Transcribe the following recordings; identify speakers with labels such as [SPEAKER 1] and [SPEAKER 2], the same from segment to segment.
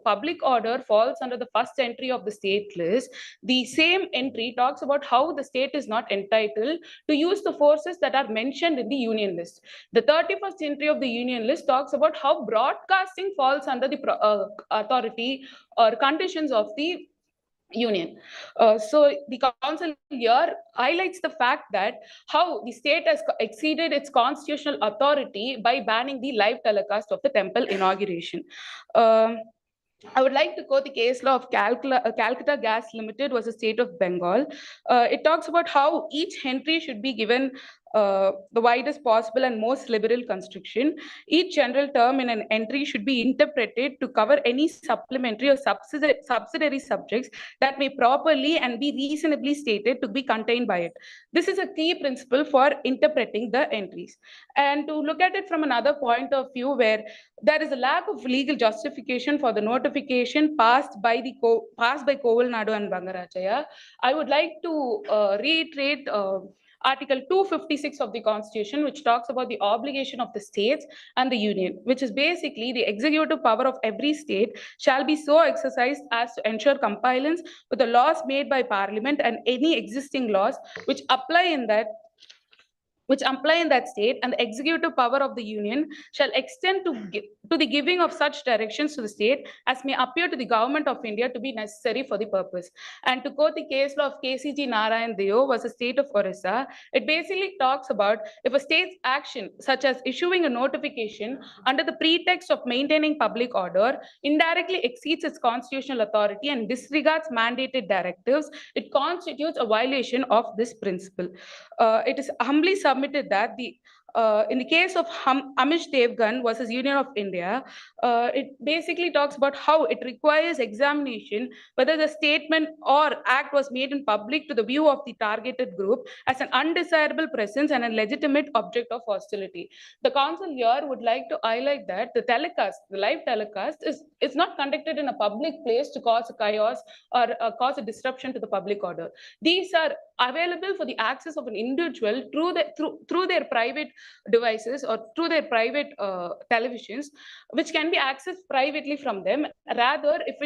[SPEAKER 1] public order falls under the first entry of the state list, the same entry talks about how the state is not entitled to use the forces that are mentioned in the union list. The 31st entry of the union list talks about how broadcasting falls under the authority or conditions of the union. So the council here highlights the fact that how the state has exceeded its constitutional authority by banning the live telecast of the temple inauguration. I would like to quote the case law of Calcutta Gas Limited versus State of Bengal. It talks about how each entry should be given the widest possible and most liberal construction. Each general term in an entry should be interpreted to cover any supplementary or subsidiary subjects that may properly and be reasonably stated to be contained by it. This is a key principle for interpreting the entries. And to look at it from another point of view, where there is a lack of legal justification for the notification passed by Koval Nadu and Bangarachaya, I would like to reiterate Article 256 of the Constitution, which talks about the obligation of the states and the union, which is basically the executive power of every state shall be so exercised as to ensure compliance with the laws made by Parliament and any existing laws which apply in that state, and the executive power of the union shall extend to the giving of such directions to the state as may appear to the government of India to be necessary for the purpose. And to quote the case law of KCG Narayan Deo versus State of Orissa, it basically talks about if a state's action, such as issuing a notification under the pretext of maintaining public order, indirectly exceeds its constitutional authority and disregards mandated directives, it constitutes a violation of this principle. It is humbly submitted that in the case of Amish Devgan versus Union of India, it basically talks about how it requires examination whether the statement or act was made in public to the view of the targeted group as an undesirable presence and a legitimate object of hostility. The council here would like to highlight that the live telecast is not conducted in a public place to cause a chaos or cause a disruption to the public order. These are available for the access of an individual through their private devices or through their private televisions, which can be accessed privately from them. Rather, if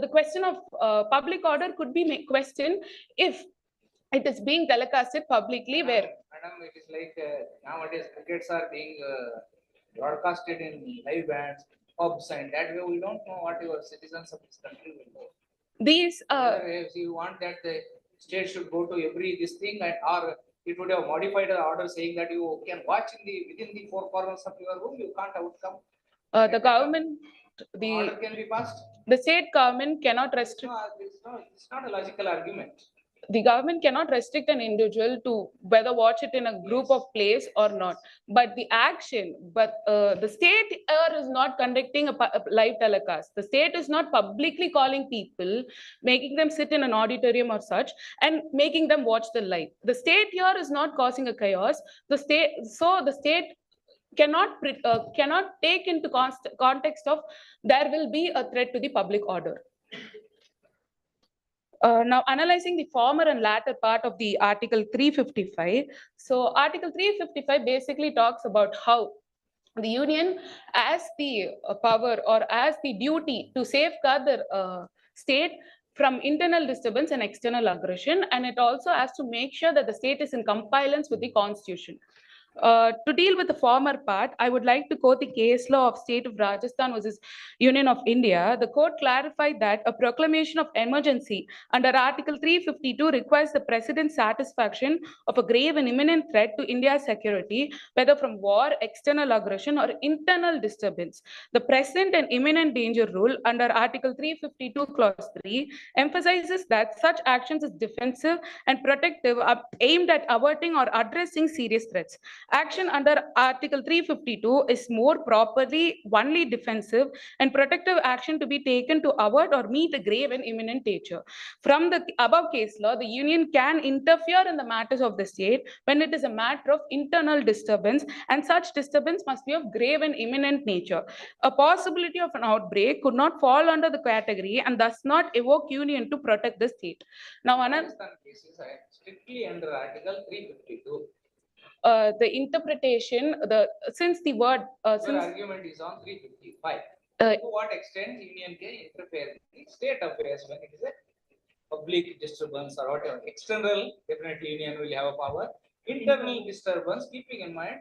[SPEAKER 1] the question of public order could be questioned if it is being telecasted publicly.
[SPEAKER 2] Madam, it is like nowadays crickets are being broadcasted in live bands, pubs, and that way we don't know what your citizens of this country will know.
[SPEAKER 1] These
[SPEAKER 2] if you want that the state should go to every this thing, and or it would have modified the order saying that you can watch within the four corners of your room, you can't outcome.
[SPEAKER 1] The government, the
[SPEAKER 2] order can be passed.
[SPEAKER 1] The state government cannot restrict.
[SPEAKER 2] No, it's not a logical argument.
[SPEAKER 1] The government cannot restrict an individual to whether watch it in a group of place or not. But the state is not conducting a live telecast. The state is not publicly calling people, making them sit in an auditorium or such, and making them watch the live. The state here is not causing a chaos. The state cannot take into context of there will be a threat to the public order. Now, analyzing the former and latter part of the Article 355. So, Article 355 basically talks about how the union has the power or has the duty to safeguard the state from internal disturbance and external aggression, and it also has to make sure that the state is in compliance with the Constitution. To deal with the former part, I would like to quote the case law of State of Rajasthan versus Union of India. The court clarified that a proclamation of emergency under Article 352 requires the President's satisfaction of a grave and imminent threat to India's security, whether from war, external aggression, or internal disturbance. The present and imminent danger rule under Article 352, Clause 3 emphasizes that such actions is defensive and protective aimed at averting or addressing serious threats. Action under Article 352 is more properly only defensive and protective action to be taken to avert or meet a grave and imminent danger. From the above case law, the union can interfere in the matters of the state when it is a matter of internal disturbance, and such disturbance must be of grave and imminent nature. A possibility of an outbreak could not fall under the category and thus not evoke union to protect the state. Now, another
[SPEAKER 2] cases are strictly under Article 352.
[SPEAKER 1] The interpretation, since the word...
[SPEAKER 2] Your argument is on 355. To what extent union can interfere in the state affairs when it is a public disturbance or whatever. External, definitely union will have a power. Internal disturbance, keeping in mind,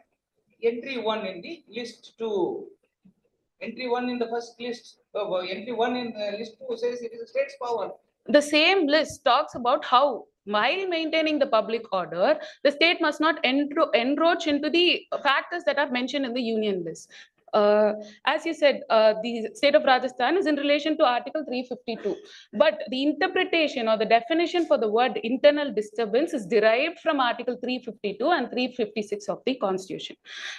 [SPEAKER 2] entry one in the list two. Entry one in the first list, entry one in the list two says it is a state's power.
[SPEAKER 1] The same list talks about how, while maintaining the public order, the state must not encroach into the factors that are mentioned in the union list. As you said, the state of Rajasthan is in relation to Article 352. But the interpretation or the definition for the word internal disturbance is derived from Article 352 and 356 of the Constitution.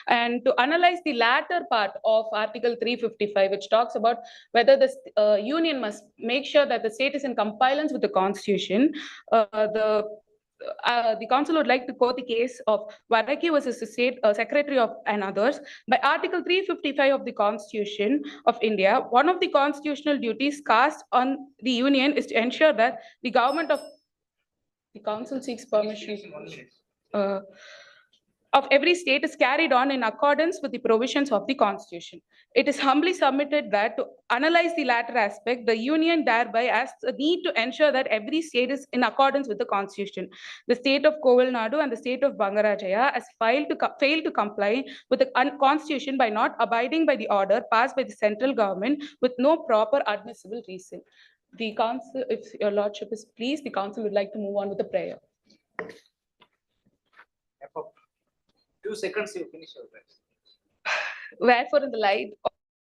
[SPEAKER 1] And to analyze the latter part of Article 355, which talks about whether the union must make sure that the state is in compliance with the Constitution, the council would like to quote the case of Varaki versus the state secretary of and others. By Article 355 of the Constitution of India, one of the constitutional duties cast on the union is to ensure that the government of the council seeks permission of every state is carried on in accordance with the provisions of the Constitution. It is humbly submitted that to analyze the latter aspect, the union thereby has a need to ensure that every state is in accordance with the Constitution. The state of Tamil Nadu and the state of Bangarajaya has failed to comply with the Constitution by not abiding by the order passed by the central government with no proper admissible reason. The council, if your lordship is pleased, the council would like to move on with the prayer.
[SPEAKER 2] 2 seconds, you finish your prayers.
[SPEAKER 1] Wherefore, in the light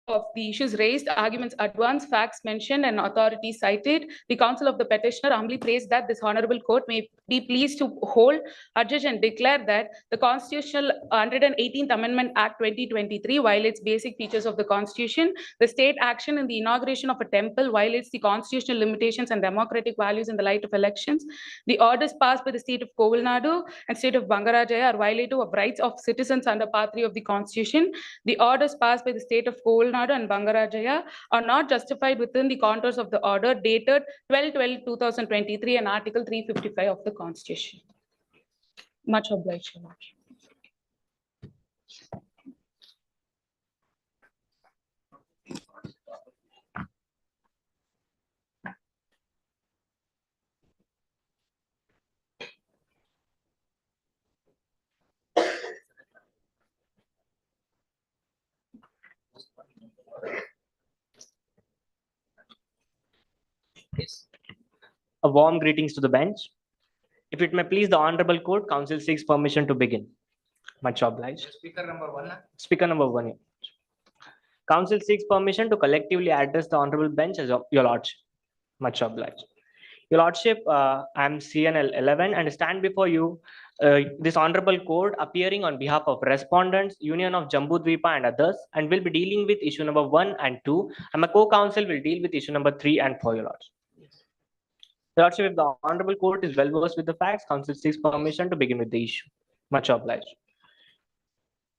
[SPEAKER 1] of the issues raised, arguments advanced, facts mentioned, and authorities cited, the counsel of the petitioner humbly prays that this honorable court may be pleased to hold, adjudge, and declare that the Constitutional 118th Amendment Act 2023 violates basic features of the Constitution. The state action in the inauguration of a temple violates the constitutional limitations and democratic values in the light of elections. The orders passed by the state of Tamil Nadu and state of Bangarajaya are violative of rights of citizens under Part 3 of the Constitution. The orders passed by the state of Tamil Nadu and Bangarajaya are not justified within the contours of the order dated 12/12/2023 and Article 355 of the Constitution. Much obliged, Your Lordship.
[SPEAKER 3] A warm greetings to the bench. If it may please the Honorable Court, Council seeks permission to begin. Much obliged.
[SPEAKER 2] Speaker number 1.
[SPEAKER 3] Speaker number 1. Council seeks permission to collectively address the Honorable Bench as Your Lordship. Much obliged. Your Lordship, I am CNL 11 and stand before you, this Honorable Court, appearing on behalf of respondents, Union of Jambudvipa and others, and will be dealing with issue number 1 and 2, and my co-counsel will deal with issue number 3 and 4, Your Lordship. Your Lordship, if the Honorable Court is well versed with the facts, Council seeks permission to begin with the issue. Much obliged.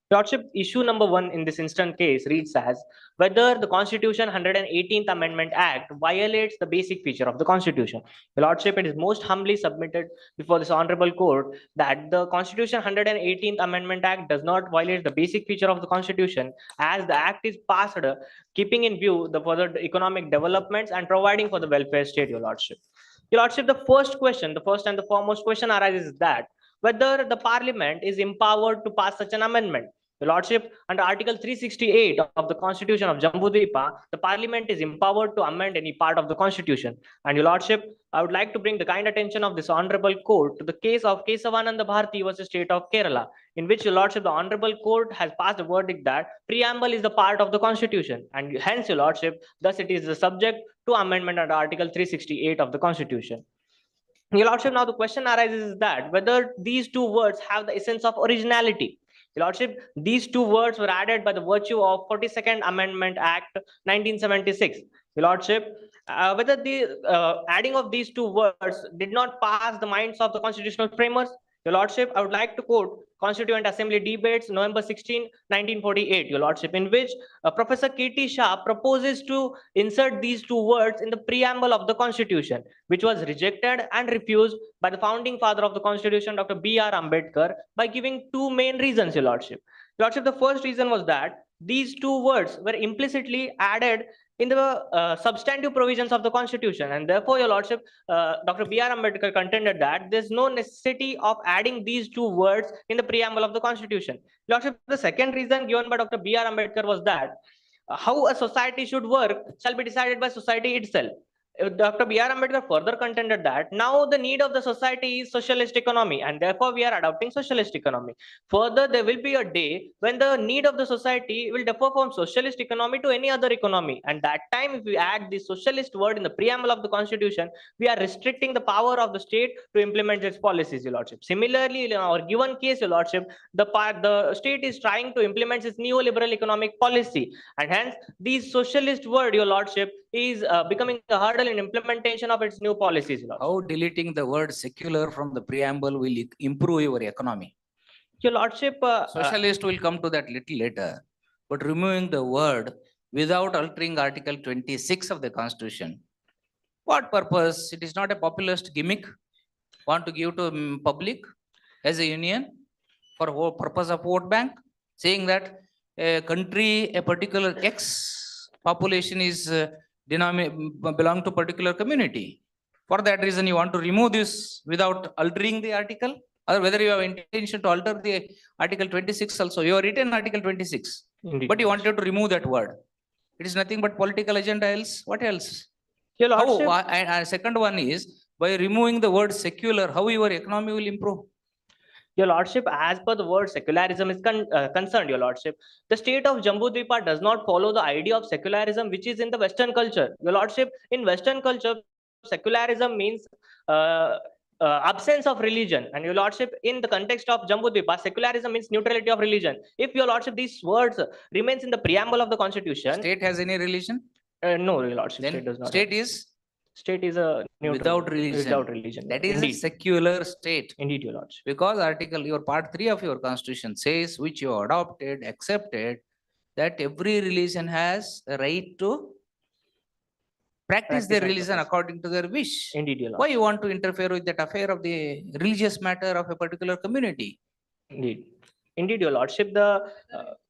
[SPEAKER 3] Your Lordship, issue number 1 in this instant case reads as whether the Constitution 118th Amendment Act violates the basic feature of the Constitution. Your Lordship, it is most humbly submitted before this Honorable Court that the Constitution 118th Amendment Act does not violate the basic feature of the Constitution, as the Act is passed keeping in view the further economic developments and providing for the welfare state, Your Lordship. Your Lordship, the first and the foremost question arises that whether the Parliament is empowered to pass such an amendment. Your Lordship, under Article 368 of the Constitution of Jambudvipa, the Parliament is empowered to amend any part of the Constitution. And Your Lordship, I would like to bring the kind attention of this Honorable Court to the case of Kesavananda Bharati versus State of Kerala, in which, Your Lordship, the Honorable Court has passed a verdict that preamble is the part of the Constitution, and hence, Your Lordship, thus it is the subject to amendment under Article 368 of the Constitution. Your Lordship, now the question arises is that whether these two words have the essence of originality. Your Lordship, these two words were added by the virtue of 42nd Amendment Act 1976. Your Lordship, whether the adding of these two words did not pass the minds of the constitutional framers. Your Lordship, I would like to quote Constituent Assembly Debates, November 16, 1948, Your Lordship, in which Professor K.T. Shah proposes to insert these two words in the preamble of the Constitution, which was rejected and refused by the founding father of the Constitution, Dr. B.R. Ambedkar, by giving two main reasons, Your Lordship. Your Lordship, the first reason was that these two words were implicitly added in the substantive provisions of the Constitution, and therefore, Your Lordship, Dr. B.R. Ambedkar contended that there's no necessity of adding these two words in the preamble of the Constitution. Your Lordship, the second reason given by Dr. B.R. Ambedkar was that how a society should work shall be decided by society itself. Dr. B.R. Ambedkar further contended that now the need of the society is socialist economy, and therefore we are adopting socialist economy. Further, there will be a day when the need of the society will differ from socialist economy to any other economy, and that time, if we add the socialist word in the preamble of the Constitution, we are restricting the power of the state to implement its policies, Your Lordship. Similarly, in our given case, Your Lordship, the state is trying to implement its neoliberal economic policy, and hence these socialist word, Your Lordship, is becoming a hurdle in implementation of its new policies. Your Lordship.
[SPEAKER 4] How deleting the word secular from the preamble will improve your economy?
[SPEAKER 3] Your Lordship,
[SPEAKER 4] Socialist will come to that little later, but removing the word without altering Article 26 of the Constitution. What purpose? It is not a populist gimmick. Want to give to public as a union for purpose of vote bank, saying that a country, a particular X population is belong to particular community. For that reason, you want to remove this without altering the article, or whether you have intention to alter the Article 26 also. You have written Article 26,
[SPEAKER 3] indeed,
[SPEAKER 4] but you wanted to remove that word. It is nothing but political agenda else. What else?
[SPEAKER 3] Your Lordship,
[SPEAKER 4] And second one is, by removing the word secular, how your economy will improve?
[SPEAKER 3] Your Lordship, as per the word secularism is concerned, Your Lordship, the state of Jambudvipa does not follow the idea of secularism which is in the Western culture. Your Lordship, in Western culture, secularism means absence of religion, and Your Lordship, in the context of Jambudvipa, secularism means neutrality of religion. If Your Lordship, these words remains in the preamble of the Constitution,
[SPEAKER 4] State has any religion?
[SPEAKER 3] no, Your Lordship,
[SPEAKER 4] Then
[SPEAKER 3] state does not.
[SPEAKER 4] state is
[SPEAKER 3] State is a neutral,
[SPEAKER 4] without religion.
[SPEAKER 3] Without religion.
[SPEAKER 4] That is
[SPEAKER 3] indeed,
[SPEAKER 4] a secular state.
[SPEAKER 3] indeed, Your Lordship.
[SPEAKER 4] Because your part 3 of your Constitution says, which you adopted, accepted, that every religion has a right to practice their
[SPEAKER 3] and
[SPEAKER 4] religion
[SPEAKER 3] practice.
[SPEAKER 4] according to their wish.
[SPEAKER 3] Indeed, Your
[SPEAKER 4] Why
[SPEAKER 3] Lordship.
[SPEAKER 4] you want to interfere with that affair of the religious matter of a particular community?
[SPEAKER 3] Indeed, indeed, Your Lordship. The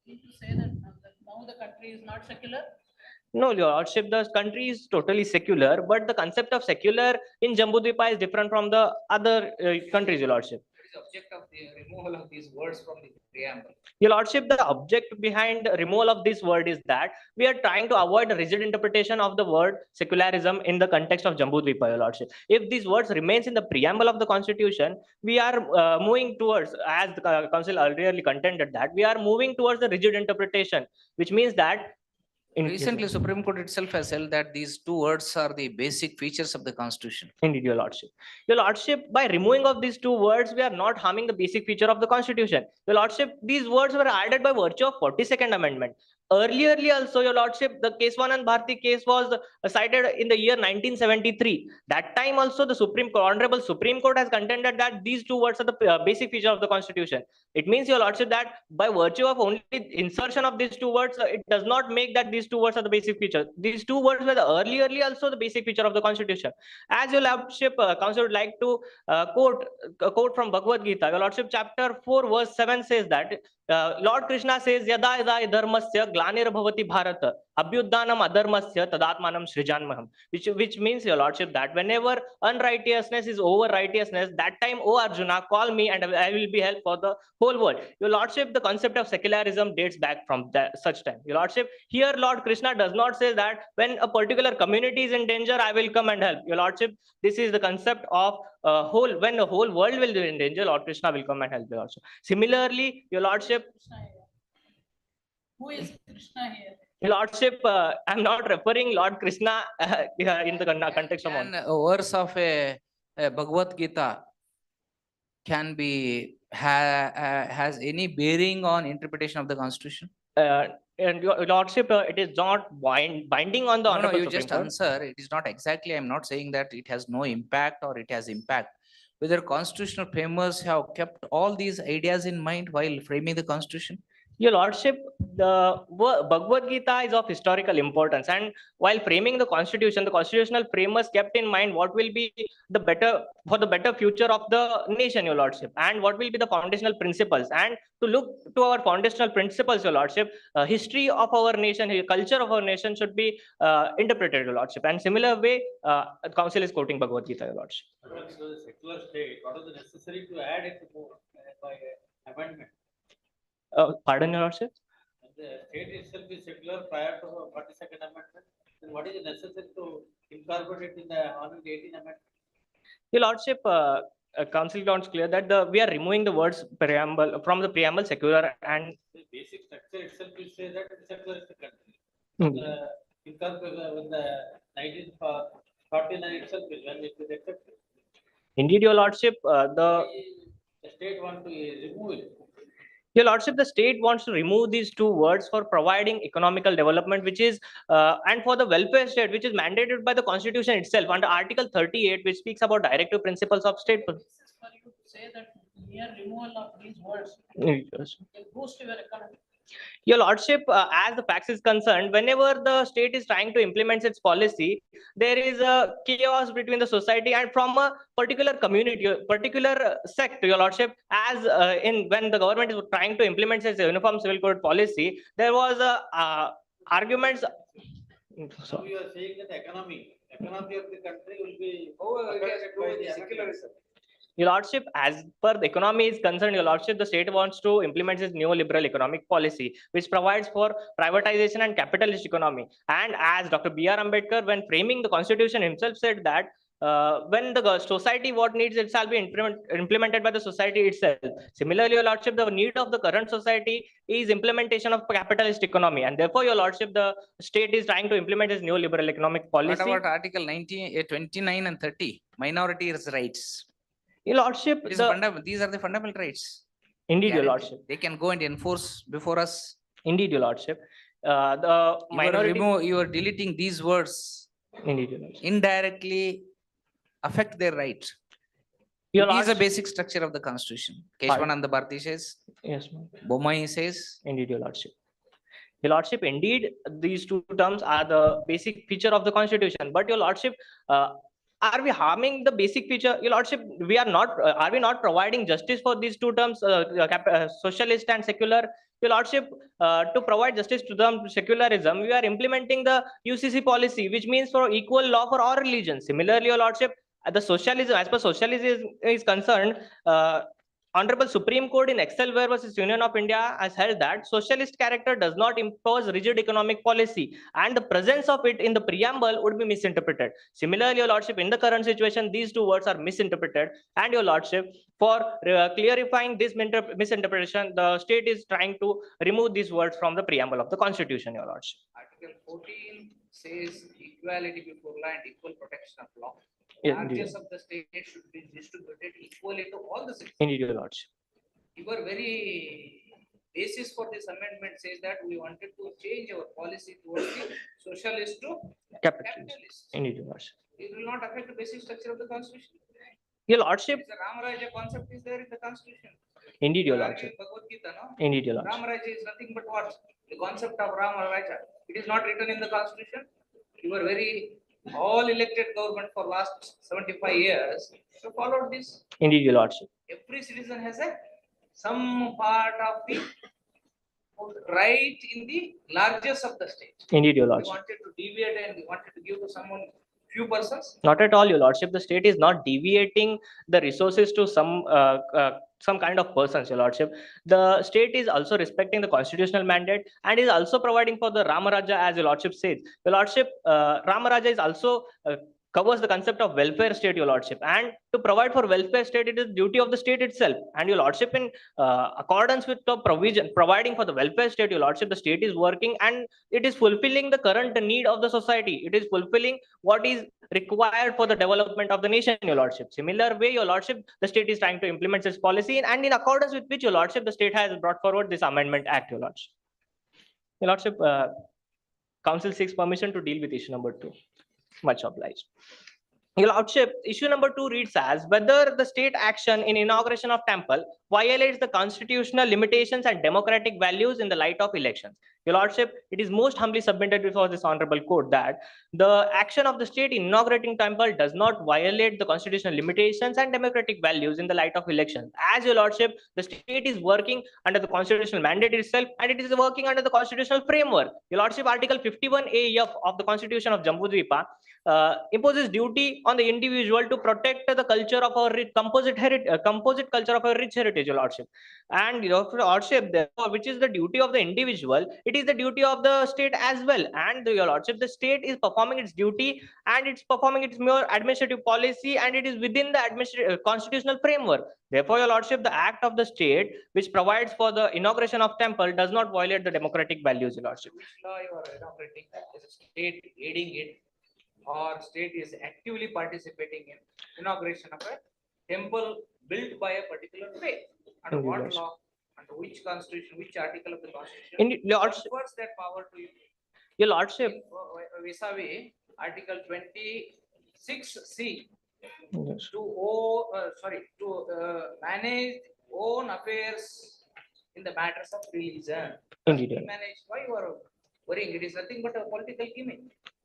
[SPEAKER 5] Need to say that now the country is not secular?
[SPEAKER 3] no, Your Lordship, the country is totally secular, but the concept of secular in Jambudvipa is different from the other countries, Your Lordship.
[SPEAKER 2] What is the object of the removal of these words from the preamble?
[SPEAKER 3] Your Lordship, the object behind removal of this word is that we are trying to avoid a rigid interpretation of the word secularism in the context of Jambudvipa, Your Lordship. If these words remains in the preamble of the Constitution, we are moving towards, as the Council earlier contended, that we are moving towards the rigid interpretation, which means that
[SPEAKER 4] Recently, Supreme Court itself has held that these two words are the basic features of the Constitution.
[SPEAKER 3] Indeed, Your Lordship. Your Lordship, by removing of these two words, we are not harming the basic feature of the Constitution. Your Lordship, these words were added by virtue of 42nd Amendment. Earlierly also, Your Lordship, the Keswanand Bharti case was cited in the year 1973. That time also, the Honorable Supreme Court has contended that these two words are the basic feature of the Constitution. It means, Your Lordship, that by virtue of only insertion of these two words, it does not make that these two words are the basic feature. These two words were earlierly also the basic feature of the Constitution. As Your Lordship, Council would like to quote from Bhagavad Gita. Your Lordship, chapter 4, verse 7 says that Lord Krishna says, Yada yada dharmasya glanir bhavati bharata abhyudhanam adharmasya tadatmanam srijanmaham, which means, Your Lordship, that whenever unrighteousness is over righteousness, that time, O Arjuna, call me and I will be help for the whole world. Your Lordship, the concept of secularism dates back from such time. Your Lordship, here Lord Krishna does not say that when a particular community is in danger, I will come and help. Your Lordship, this is the concept of when the whole world will be in danger, Lord Krishna will come and help. Your Lordship. Similarly, Your Lordship,
[SPEAKER 5] Krishna here. Who is Krishna here?
[SPEAKER 3] Your Lordship, I'm not referring Lord Krishna in the context of
[SPEAKER 4] Can a verse of a Bhagavad Gita can be has any bearing on interpretation of the Constitution?
[SPEAKER 3] And Your Lordship, it is not binding on the
[SPEAKER 4] No,
[SPEAKER 3] Honorable
[SPEAKER 4] you
[SPEAKER 3] Supreme
[SPEAKER 4] just
[SPEAKER 3] Court.
[SPEAKER 4] answer. It is not exactly. I'm not saying that it has no impact or it has impact. Whether constitutional framers have kept all these ideas in mind while framing the Constitution?
[SPEAKER 3] Your Lordship, the Bhagavad Gita is of historical importance, and while framing the Constitution, the constitutional framers kept in mind what will be the better future of the nation, Your Lordship, and what will be the foundational principles. And to look to our foundational principles, Your Lordship, history of our nation, culture of our nation should be interpreted, Your Lordship. And similar way, Council is quoting Bhagavad Gita, Your Lordship.
[SPEAKER 6] So the secular state, what is necessary to add it by amendment?
[SPEAKER 3] Pardon, Your Lordship?
[SPEAKER 6] The state itself is secular prior to 42nd amendment. Then what is necessary to incorporate it in the 118th amendment?
[SPEAKER 3] Your Lordship, Council grounds clear that we are removing the words preamble from the preamble secular and
[SPEAKER 6] The basic structure itself will say that it's a secular country.
[SPEAKER 3] Mhm.
[SPEAKER 6] Incorporate with the 1949 itself is when it is accepted.
[SPEAKER 3] Indeed, Your Lordship,
[SPEAKER 6] The state want to remove it.
[SPEAKER 3] Your Lordship, the state wants to remove these two words for providing economical development, which is and for the welfare state, which is mandated by the Constitution itself under Article 38, which speaks about directive principles of state.
[SPEAKER 5] This is for you to say that mere removal of these words
[SPEAKER 3] Yes.
[SPEAKER 5] will boost your economy.
[SPEAKER 3] Your Lordship, as the facts is concerned, whenever the state is trying to implement its policy, there is a chaos between the society and from a particular community, particular sect, Your Lordship. As in when the government is trying to implement its uniform civil code policy, there was a arguments.
[SPEAKER 6] So you are saying that economy of the country will be
[SPEAKER 2] Oh, it has
[SPEAKER 6] affected
[SPEAKER 2] to do
[SPEAKER 6] by
[SPEAKER 2] with
[SPEAKER 6] the
[SPEAKER 2] the
[SPEAKER 6] amendment.
[SPEAKER 2] secularism.
[SPEAKER 3] Your Lordship, as per the economy is concerned, Your Lordship, the state wants to implement its neoliberal economic policy, which provides for privatization and capitalist economy. And as Dr. B.R. Ambedkar, when framing the Constitution himself, said that when the society what needs, it shall be implemented by the society itself. Similarly, Your Lordship, the need of the current society is implementation of capitalist economy, and therefore, Your Lordship, the state is trying to implement its neoliberal economic policy.
[SPEAKER 4] What about Article 29 and 30? Minorities' rights.
[SPEAKER 3] Your Lordship,
[SPEAKER 4] It is
[SPEAKER 3] the,
[SPEAKER 4] these are the fundamental rights.
[SPEAKER 3] indeed, Your
[SPEAKER 4] Guaranteed.
[SPEAKER 3] Lordship.
[SPEAKER 4] They can go and enforce before us.
[SPEAKER 3] Indeed, Your Lordship. The minority.
[SPEAKER 4] You are deleting these words
[SPEAKER 3] Indeed, Your Lordship.
[SPEAKER 4] indirectly affect their rights.
[SPEAKER 3] Your
[SPEAKER 4] It is a
[SPEAKER 3] Lordship.
[SPEAKER 4] basic structure of the Constitution. Keshwananda Bharti says,
[SPEAKER 3] Yes, ma'am.
[SPEAKER 4] Bommai says,
[SPEAKER 3] Indeed, Your Lordship. Your Lordship, indeed, these two terms are the basic feature of the Constitution. But Your Lordship, are we harming the basic feature? Your Lordship, we are not. Are we not providing justice for these two terms, socialist and secular? Your Lordship, to provide justice to the secularism, we are implementing the UCC policy, which means for equal law for all religions. Similarly, Your Lordship, the socialism, as per socialism is concerned, Honorable Supreme Court in Excelsior versus Union of India has held that socialist character does not impose rigid economic policy, and the presence of it in the preamble would be misinterpreted. Similarly, Your Lordship, in the current situation, these two words are misinterpreted, and Your Lordship, for clarifying this misinterpretation, the state is trying to remove these words from the preamble of the Constitution, Your Lordship.
[SPEAKER 2] Article 14 says equality before law and equal protection of law.
[SPEAKER 3] Yeah,
[SPEAKER 2] Charges of the state should be distributed equally to all the citizens.
[SPEAKER 3] Indeed, Your Lordship.
[SPEAKER 2] Your very basis for this amendment says that we wanted to change our policy towards the socialist to
[SPEAKER 3] Capitalist.
[SPEAKER 2] capitalist.
[SPEAKER 3] Indeed, Your Lordship.
[SPEAKER 2] It will not affect the basic structure of the constitution.
[SPEAKER 3] Your Lordship.
[SPEAKER 2] The Ramaraja concept is there in the constitution.
[SPEAKER 3] Indeed, Your
[SPEAKER 2] You are
[SPEAKER 3] Lordship.
[SPEAKER 2] arguing Bhagavad Gita, no?
[SPEAKER 3] Indeed, Your Lordship.
[SPEAKER 2] Ramaraja is nothing but what? The concept of Ramaraja. It is not written in the constitution. You were very all elected government for last 75 years. So followed this.
[SPEAKER 3] Indeed, Your Lordship.
[SPEAKER 2] Every citizen has a some part of the right in the largest of the state.
[SPEAKER 3] Indeed, Your
[SPEAKER 2] We
[SPEAKER 3] Lordship.
[SPEAKER 2] wanted to deviate and we wanted to give to someone, few persons.
[SPEAKER 3] Not at all, Your Lordship. The state is not deviating the resources to some kind of persons, Your Lordship. The state is also respecting the constitutional mandate and is also providing for the Ramaraja, as Your Lordship says. Your Lordship, Ramaraja is also covers the concept of welfare state, Your Lordship. And to provide for welfare state, it is duty of the state itself. And Your Lordship, in accordance with the provision, providing for the welfare state, Your Lordship, the state is working and it is fulfilling the current need of the society. It is fulfilling what is required for the development of the nation, Your Lordship. Similar way, Your Lordship, the state is trying to implement its policy, and in accordance with which, Your Lordship, the state has brought forward this amendment act, Your Lordship. Your Lordship, Council seeks permission to deal with issue number 2. Much obliged. Your Lordship, issue number 2 reads as whether the state action in inauguration of temple violates the constitutional limitations and democratic values in the light of elections. Your Lordship, it is most humbly submitted before this honorable court that the action of the state in inaugurating temple does not violate the constitutional limitations and democratic values in the light of elections. As Your Lordship, the state is working under the constitutional mandate itself and it is working under the constitutional framework. Your Lordship, Article 51A of the Constitution of Jambudvipa imposes duty on the individual to protect the culture of our composite culture of our rich heritage, Your Lordship. And Your Lordship, therefore, which is the duty of the individual, it is the duty of the state as well. And Your Lordship, the state is performing its duty and it's performing its mere administrative policy and it is within the constitutional framework. Therefore, Your Lordship, the act of the state which provides for the inauguration of temple does not violate the democratic values, Your Lordship.
[SPEAKER 2] Which law you are inaugurating? Is the state aiding it, or state is actively participating in inauguration of a temple built by a particular faith? Under
[SPEAKER 3] Indeed,
[SPEAKER 2] what
[SPEAKER 3] Lordship.
[SPEAKER 2] law? Under which constitution? Which article of the constitution?
[SPEAKER 3] Indeed, Lordship.
[SPEAKER 2] Confers that power to you?
[SPEAKER 3] Your Lordship.
[SPEAKER 2] Vis-a-vis Article 26C
[SPEAKER 3] Yes.
[SPEAKER 2] to manage own affairs in the matters of religion.
[SPEAKER 3] Indeed.
[SPEAKER 2] Manage, why you are worrying? It is nothing but a political gimmick.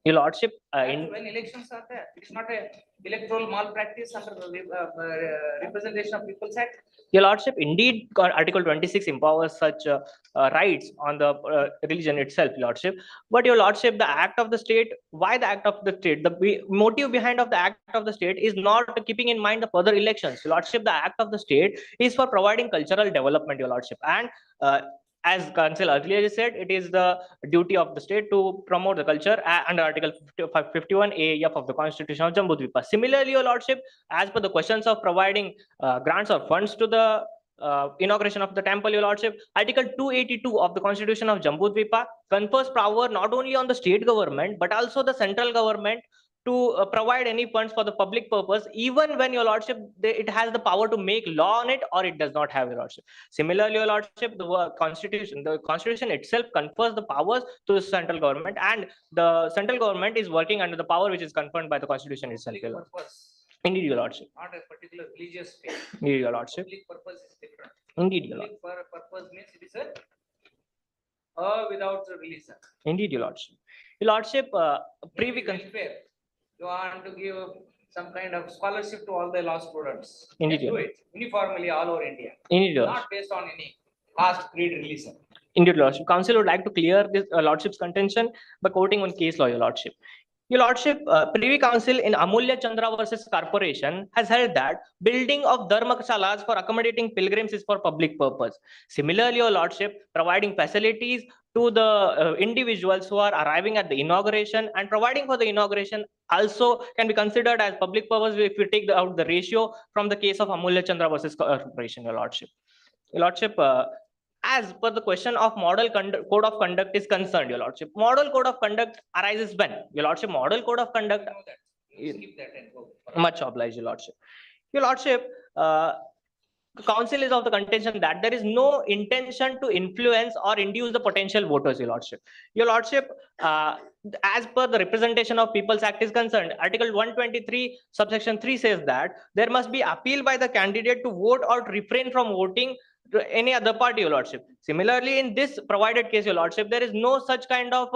[SPEAKER 3] Your Lordship,
[SPEAKER 2] When elections are there, it is not a electoral malpractice under the Representation of People's Act.
[SPEAKER 3] Your Lordship, indeed, Article 26 empowers such rights on the religion itself, Your Lordship. But Your Lordship, the act of the state, why the act of the state? The motive behind of the act of the state is not keeping in mind the further elections. Your Lordship, the act of the state is for providing cultural development, Your Lordship. And as Council earlier said, it is the duty of the state to promote the culture under Article 51A of the Constitution of Jambudvipa. Similarly, Your Lordship, as per the questions of providing grants or funds to the inauguration of the temple, Your Lordship, Article 282 of the Constitution of Jambudvipa confers power not only on the state government but also the central government to provide any funds for the public purpose, even when, Your Lordship, it has the power to make law on it or it does not have, Your Lordship. Similarly, Your Lordship, the constitution itself confers the powers to the central government, and the central government is working under the power which is conferred by the constitution itself, Your Lordship.
[SPEAKER 2] Purpose,
[SPEAKER 3] Indeed, Your Lordship.
[SPEAKER 2] not a particular religious faith.
[SPEAKER 3] Indeed, Your Lordship.
[SPEAKER 2] Public purpose is different.
[SPEAKER 3] Indeed, Your Lordship.
[SPEAKER 2] Public purpose means it is a without religion.
[SPEAKER 3] Indeed, Your Lordship. Your Lordship,
[SPEAKER 2] Maybe welfare. You want to give some kind of scholarship to all the law students.
[SPEAKER 3] Indeed,
[SPEAKER 2] Do it uniformly all over India,
[SPEAKER 3] Indeed, Your
[SPEAKER 2] not
[SPEAKER 3] Lordship.
[SPEAKER 2] based on any caste, creed, religion.
[SPEAKER 3] Indeed, Your Lordship. Council would like to clear this Lordship's contention by quoting one case law, Your Lordship. Your Lordship, Privy Council in Amulya Chandra versus Corporation has held that building of dharmakasalas for accommodating pilgrims is for public purpose. Similarly, Your Lordship, providing facilities to the individuals who are arriving at the inauguration and providing for the inauguration also can be considered as public purpose if we take out the ratio from the case of Amulya Chandra versus Corporation, Your Lordship. Your Lordship, as per the question of model code of conduct is concerned, Your Lordship, model code of conduct arises when? Your Lordship, model code of conduct.
[SPEAKER 2] Know that. You skip that and go.
[SPEAKER 3] Much obliged, Your Lordship. Your Lordship, the council is of the contention that there is no intention to influence or induce the potential voters, Your Lordship. Your Lordship, as per the Representation of People's Act is concerned, Article 123, subsection 3 says that there must be appeal by the candidate to vote or to refrain from voting to any other party, Your Lordship. Similarly, in this provided case, Your Lordship, there is no such kind of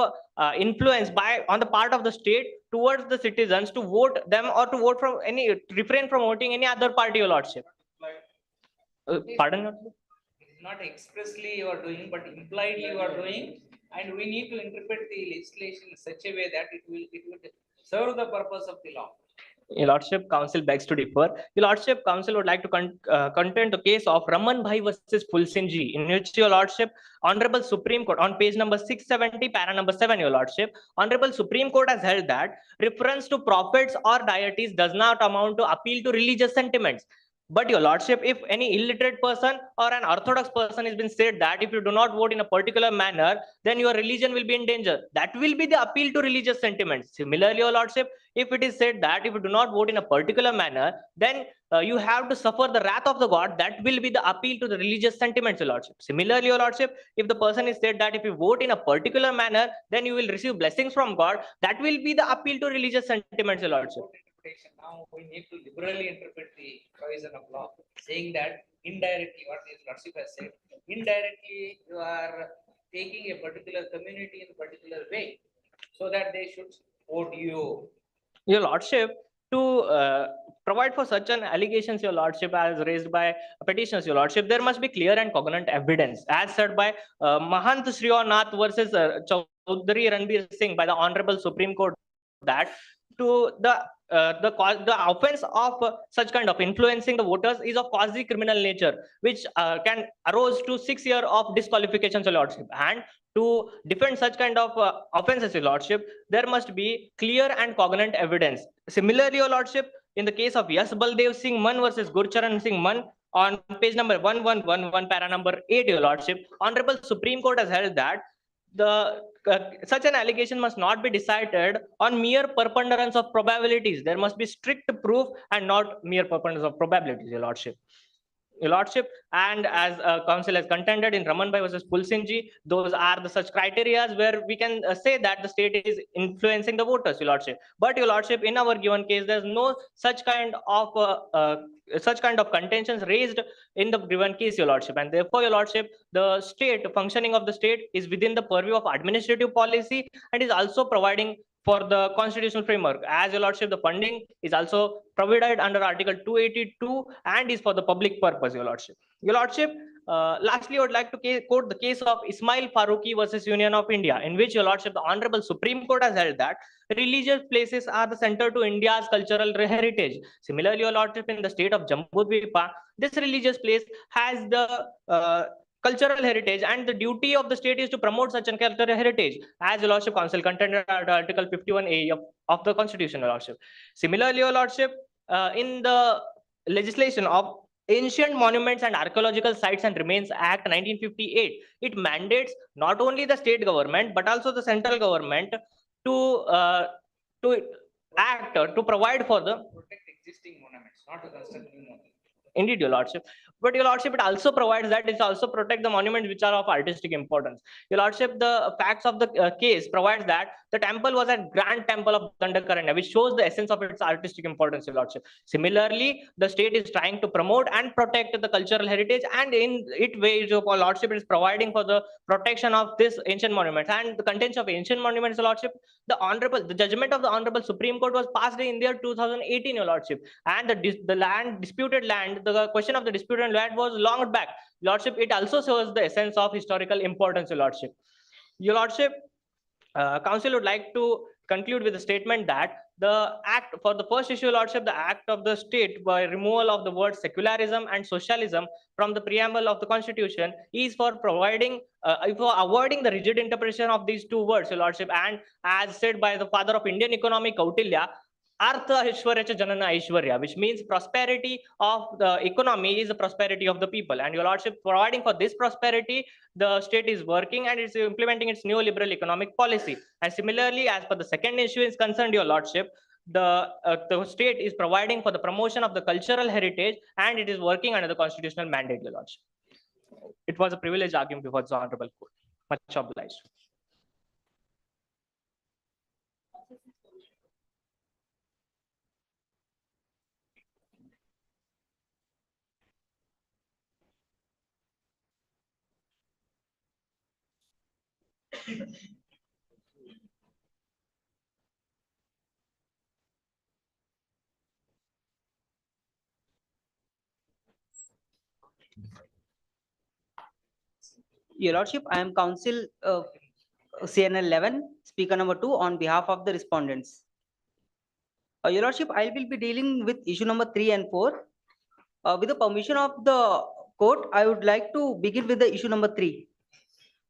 [SPEAKER 3] influence on the part of the state towards the citizens to vote them or to vote from refrain from voting any other party, Your Lordship. Pardon, Your Lordship?
[SPEAKER 2] It is not expressly you are doing, but impliedly you are doing, and we need to interpret the legislation in such a way that it will serve the purpose of the law.
[SPEAKER 3] Your Lordship, Council begs to differ. Your Lordship, Council would like to contend the case of Raman Bhai versus Fulsinji, in which Your Lordship, Honorable Supreme Court, on page number 670, para number 7, Your Lordship, Honorable Supreme Court has held that reference to prophets or deities does not amount to appeal to religious sentiments. But Your Lordship, if any illiterate person or an orthodox person has been said that if you do not vote in a particular manner, then your religion will be in danger, that will be the appeal to religious sentiments. Similarly, Your Lordship, if it is said that if you do not vote in a particular manner, then you have to suffer the wrath of the God, that will be the appeal to the religious sentiments, Your Lordship. Similarly, Your Lordship, if the person is said that if you vote in a particular manner, then you will receive blessings from God, that will be the appeal to religious sentiments, Your Lordship.
[SPEAKER 2] interpretation. Now we need to liberally interpret the provision of law, saying that indirectly, what is Lordship has said, indirectly you are taking a particular community in a particular way, so that they should support you.
[SPEAKER 3] Your Lordship, to provide for such an allegations, Your Lordship, as raised by petitions, Your Lordship, there must be clear and cognate evidence, as said by Mahant Srionath versus Chaudhary Ranbir Singh by the Honorable Supreme Court, that to the offense of such kind of influencing the voters is of quasi criminal nature, which can arose to 6 years of disqualification, Your Lordship. And to defend such kind of offenses, Your Lordship, there must be clear and cognate evidence. Similarly, Your Lordship, in the case of Yas Baldev Singh Man versus Gurcharan Singh Man, on page number 1111, para number 8, Your Lordship, Honorable Supreme Court has held that the such an allegation must not be decided on mere preponderance of probabilities. There must be strict proof and not mere preponderance of probabilities, Your Lordship. Your Lordship, and as council has contended in Ramanbhai versus Pulsinji, those are the such criteria where we can say that the state is influencing the voters, Your Lordship. But Your Lordship, in our given case, there's no such kind of contentions raised in the given case, Your Lordship, and therefore, Your Lordship, the state functioning of the state is within the purview of administrative policy and is also providing for the constitutional framework. As Your Lordship, the funding is also provided under Article 282 and is for the public purpose, Your Lordship. Your Lordship, lastly, I would like to quote the case of Ismail Faruqi versus Union of India, in which, Your Lordship, the Honorable Supreme Court has held that religious places are the center to India's cultural heritage. Similarly, Your Lordship, in the state of Jambudvipa, this religious place has the cultural heritage, and the duty of the state is to promote such a cultural heritage, as Your Lordship, Council contended at Article 51A of the Constitution, Your Lordship. Similarly, Your Lordship, in the legislation of Ancient Monuments and Archaeological Sites and Remains Act 1958, it mandates not only the state government but also the central government to act to provide for the
[SPEAKER 2] Protect existing monuments, not to construct new monuments.
[SPEAKER 3] Indeed, Your Lordship. But Your Lordship, it also provides that it also protect the monuments which are of artistic importance. Your Lordship, the facts of the case provides that the temple was a grand temple of Dandakaranya, which shows the essence of its artistic importance, Your Lordship. Similarly, the state is trying to promote and protect the cultural heritage, and in it ways, Your Lordship, it is providing for the protection of this ancient monuments and the contents of ancient monuments, Your Lordship. The judgment of the Honorable Supreme Court was passed in the year 2018, Your Lordship, and the disputed land, the question of the disputed land was longed back. Lordship, it also shows the essence of historical importance, Your Lordship. Your Lordship, Council would like to conclude with a statement that the act for the first issue, Lordship, the act of the state by removal of the words secularism and socialism from the preamble of the Constitution is for providing for avoiding the rigid interpretation of these two words, Your Lordship, and as said by the father of Indian economy, Kautilya, Artha Aishwarya Janana Aishwarya, which means prosperity of the economy is the prosperity of the people. And Your Lordship, providing for this prosperity, the state is working and it's implementing its neoliberal economic policy. And similarly, as per the second issue is concerned, Your Lordship, the state is providing for the promotion of the cultural heritage and it is working under the constitutional mandate, Your Lordship. It was a privileged argument before the Honorable Court. Much obliged.
[SPEAKER 7] Your Lordship, I am Council CNL 11, Speaker number 2, on behalf of the respondents. Your Lordship, I will be dealing with issue number 3 and 4. With the permission of the court, I would like to begin with the issue number 3.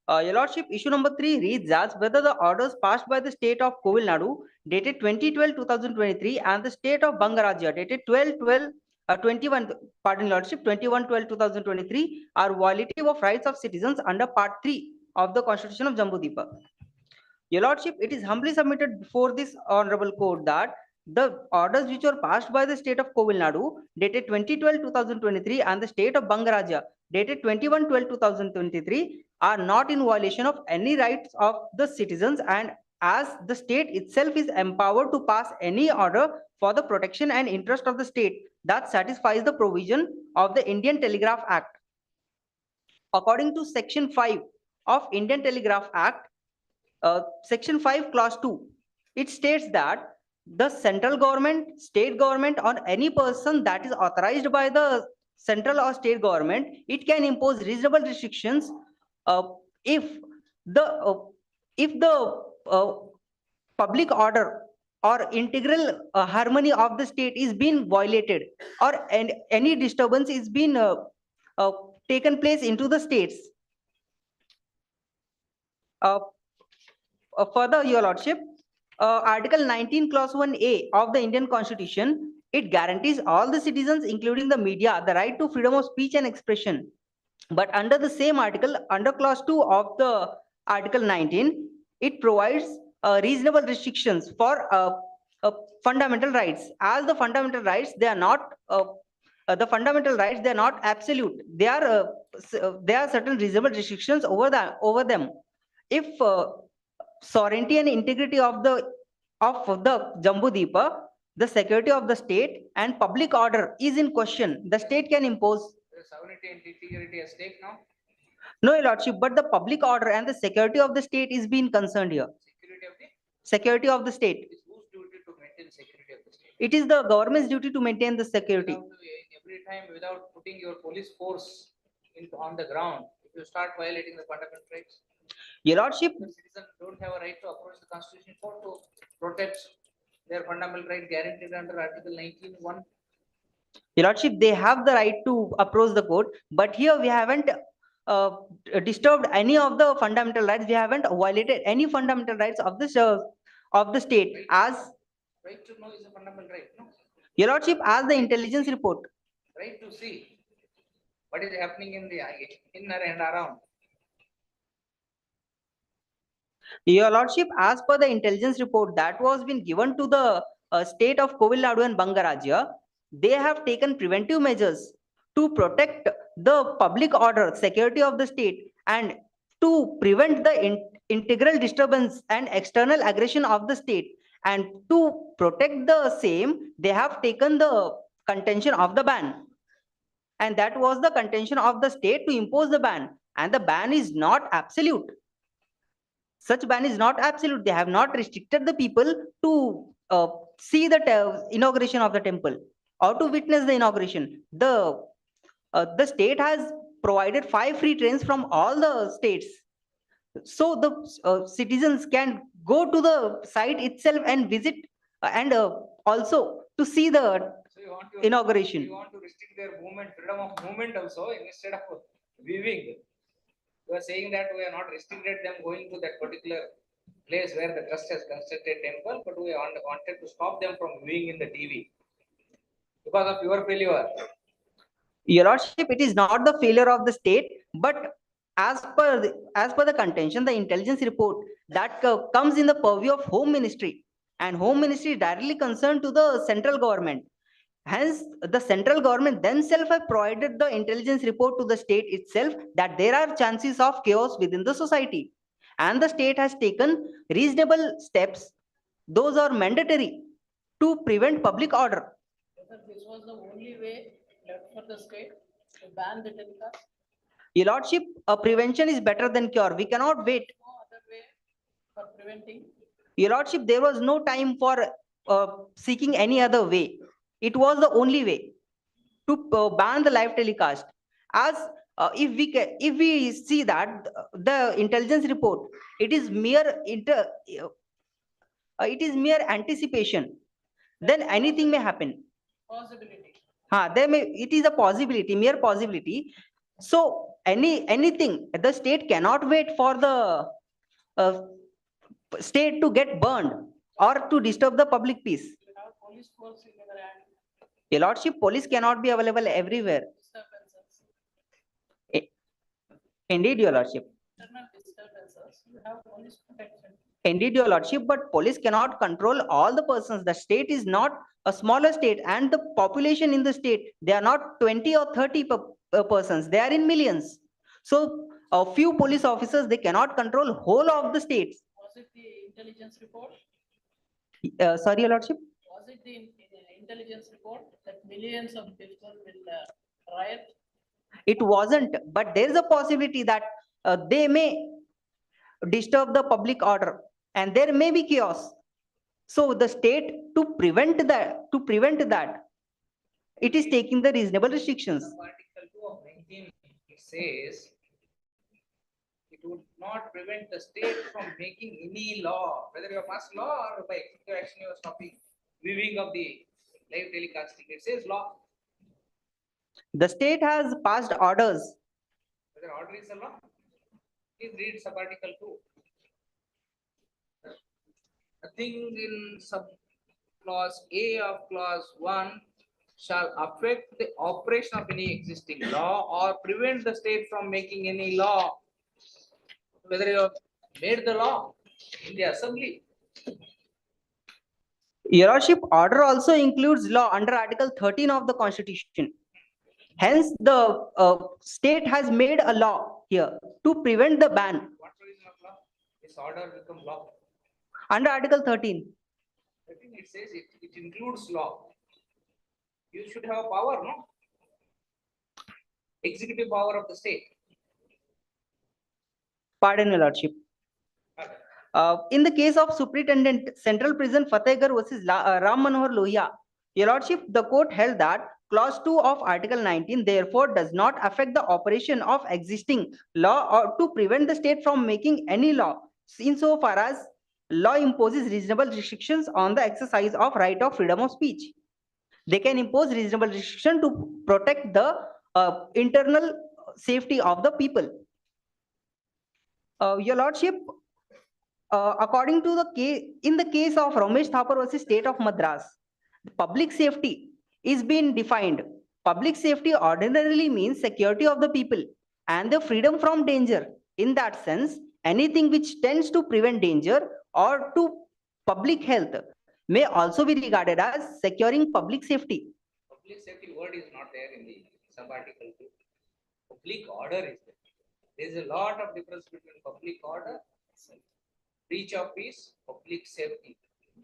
[SPEAKER 7] Your Lordship, issue number 3 reads as whether the orders passed by the state of Tamil Nadu dated 2012-2023 and the state of Bangarajya dated 21/12/2023 are violative of rights of citizens under Part 3 of the Constitution of Jambudvipa. Your Lordship, it is humbly submitted before this honorable court that the orders which were passed by the state of Tamil Nadu dated 2012-2023 and the state of Bangarajya dated 21/12/2023 are not in violation of any rights of the citizens, and as the state itself is empowered to pass any order for the protection and interest of the state that satisfies the provision of the Indian Telegraph Act. According to Section 5 of Indian Telegraph Act, Section 5 Clause 2, it states that the central government, state government, or any person that is authorized by the central or state government, it can impose reasonable restrictions if the public order or integral harmony of the state is being violated, or any disturbance is being taken place into the states. Further, Your Lordship, Article 19, Clause 1A of the Indian Constitution, it guarantees all the citizens, including the media, the right to freedom of speech and expression. But under the same article, under Clause 2 of the Article 19, it provides reasonable restrictions for fundamental rights. As the fundamental rights, they are not the fundamental rights, they are not absolute. There are certain reasonable restrictions over them. If sovereignty and integrity of the Jambu-Deepa, the security of the state and public order is in question, the state can impose.
[SPEAKER 2] Sovereignty and integrity at stake now?
[SPEAKER 7] No, Your Lordship, but the public order and the security of the state is being concerned here.
[SPEAKER 2] Security of the?
[SPEAKER 7] Security of the state.
[SPEAKER 2] It is whose duty to maintain security of the state?
[SPEAKER 7] It is the government's duty to maintain the security.
[SPEAKER 2] Every time without putting your police force on the ground, if you start violating the fundamental rights,
[SPEAKER 7] Your Lordship,
[SPEAKER 2] the citizens don't have a right to approach the Constitution Court to protect their fundamental right guaranteed under Article 19(1).
[SPEAKER 7] Your Lordship, they have the right to approach the court, but here we haven't disturbed any of the fundamental rights. We haven't violated any fundamental rights of the state. As
[SPEAKER 2] right to know is a fundamental right, no?
[SPEAKER 7] Your Lordship, as the intelligence report.
[SPEAKER 2] Right to see what is happening in the inner and around.
[SPEAKER 7] Your Lordship, as per the intelligence report that was been given to the state of Koviladu and Bangarajya, they have taken preventive measures to protect the public order, security of the state, and to prevent the integral disturbance and external aggression of the state. And to protect the same, they have taken the contention of the ban. And that was the contention of the state to impose the ban. And the ban is not absolute. Such ban is not absolute. They have not restricted the people to see the inauguration of the temple or to witness the inauguration. The state has provided 5 free trains from all the states. So the citizens can go to the site itself and visit and also to see the inauguration.
[SPEAKER 2] You want to restrict their movement, freedom of movement also, instead of viewing. You are saying that we are not restricted them going to that particular place where the trust has constructed temple, but we wanted to stop them from viewing in the TV because of your failure.
[SPEAKER 7] Your Lordship, it is not the failure of the state, but as per the contention, the intelligence report that comes in the purview of Home Ministry, and Home Ministry is directly concerned to the central government. Hence, the central government themselves have provided the intelligence report to the state itself that there are chances of chaos within the society. And the state has taken reasonable steps. Those are mandatory to prevent public order.
[SPEAKER 5] Whether this was the only way left for the state to ban the telecast?
[SPEAKER 7] Your Lordship, prevention is better than cure. We cannot wait.
[SPEAKER 5] No other way for preventing?
[SPEAKER 7] Your Lordship, there was no time for seeking any other way. It was the only way to ban the live telecast. As if we see that the intelligence report, it is mere anticipation. Then anything may happen.
[SPEAKER 5] Possibility.
[SPEAKER 7] It is a possibility, mere possibility. So anything, the state cannot wait for the state to get burned or to disturb the public peace.
[SPEAKER 5] You have police force in your hand.
[SPEAKER 7] Your Lordship, police cannot be available everywhere.
[SPEAKER 5] Disturbances.
[SPEAKER 7] Indeed, Your Lordship.
[SPEAKER 5] Internal disturbances. You have police protection.
[SPEAKER 7] Indeed, Your Lordship, but police cannot control all the persons. The state is not a smaller state, and the population in the state, they are not 20 or 30 persons. They are in millions. So a few police officers, they cannot control whole of the states.
[SPEAKER 5] Was it the intelligence report?
[SPEAKER 7] Sorry, Your Lordship.
[SPEAKER 5] Was it the intelligence report that millions of people will riot?
[SPEAKER 7] It wasn't, but there is a possibility that they may disturb the public order and there may be chaos. So the state, to prevent that, it is taking the reasonable restrictions.
[SPEAKER 2] Article 2 of 19, it says it would not prevent the state from making any law, whether you pass law or by executive action you are stopping viewing of the live telecasting. It says law.
[SPEAKER 7] The state has passed orders.
[SPEAKER 2] Whether order is a law. Please read sub article 2. Nothing in sub clause A of clause 1 shall affect the operation of any existing law or prevent the state from making any law. Whether you have made the law in the assembly.
[SPEAKER 7] Your Lordship, order also includes law under Article 13 of the Constitution. Hence, the state has made a law here to prevent the ban
[SPEAKER 2] What provision of law? This order become law.
[SPEAKER 7] under Article 13.
[SPEAKER 2] I think it says it includes law. You should have a power, no? Executive power of the state.
[SPEAKER 7] Pardon, Your Lordship. In the case of Superintendent Central Prison Fatehgarh versus Ram Manohar Lohia, Your Lordship, the court held that Clause 2 of Article 19 therefore does not affect the operation of existing law or to prevent the state from making any law insofar as law imposes reasonable restrictions on the exercise of right of freedom of speech. They can impose reasonable restriction to protect the internal safety of the people. Your Lordship, according to the case, in the case of Ramesh Thapar versus State of Madras, public safety is being defined. Public safety ordinarily means security of the people and the freedom from danger. In that sense, anything which tends to prevent danger or to public health may also be regarded as securing public safety.
[SPEAKER 2] Public safety word is not there in the sub article 2. Public order is there. There is a lot of difference between public order, breach of peace, public safety.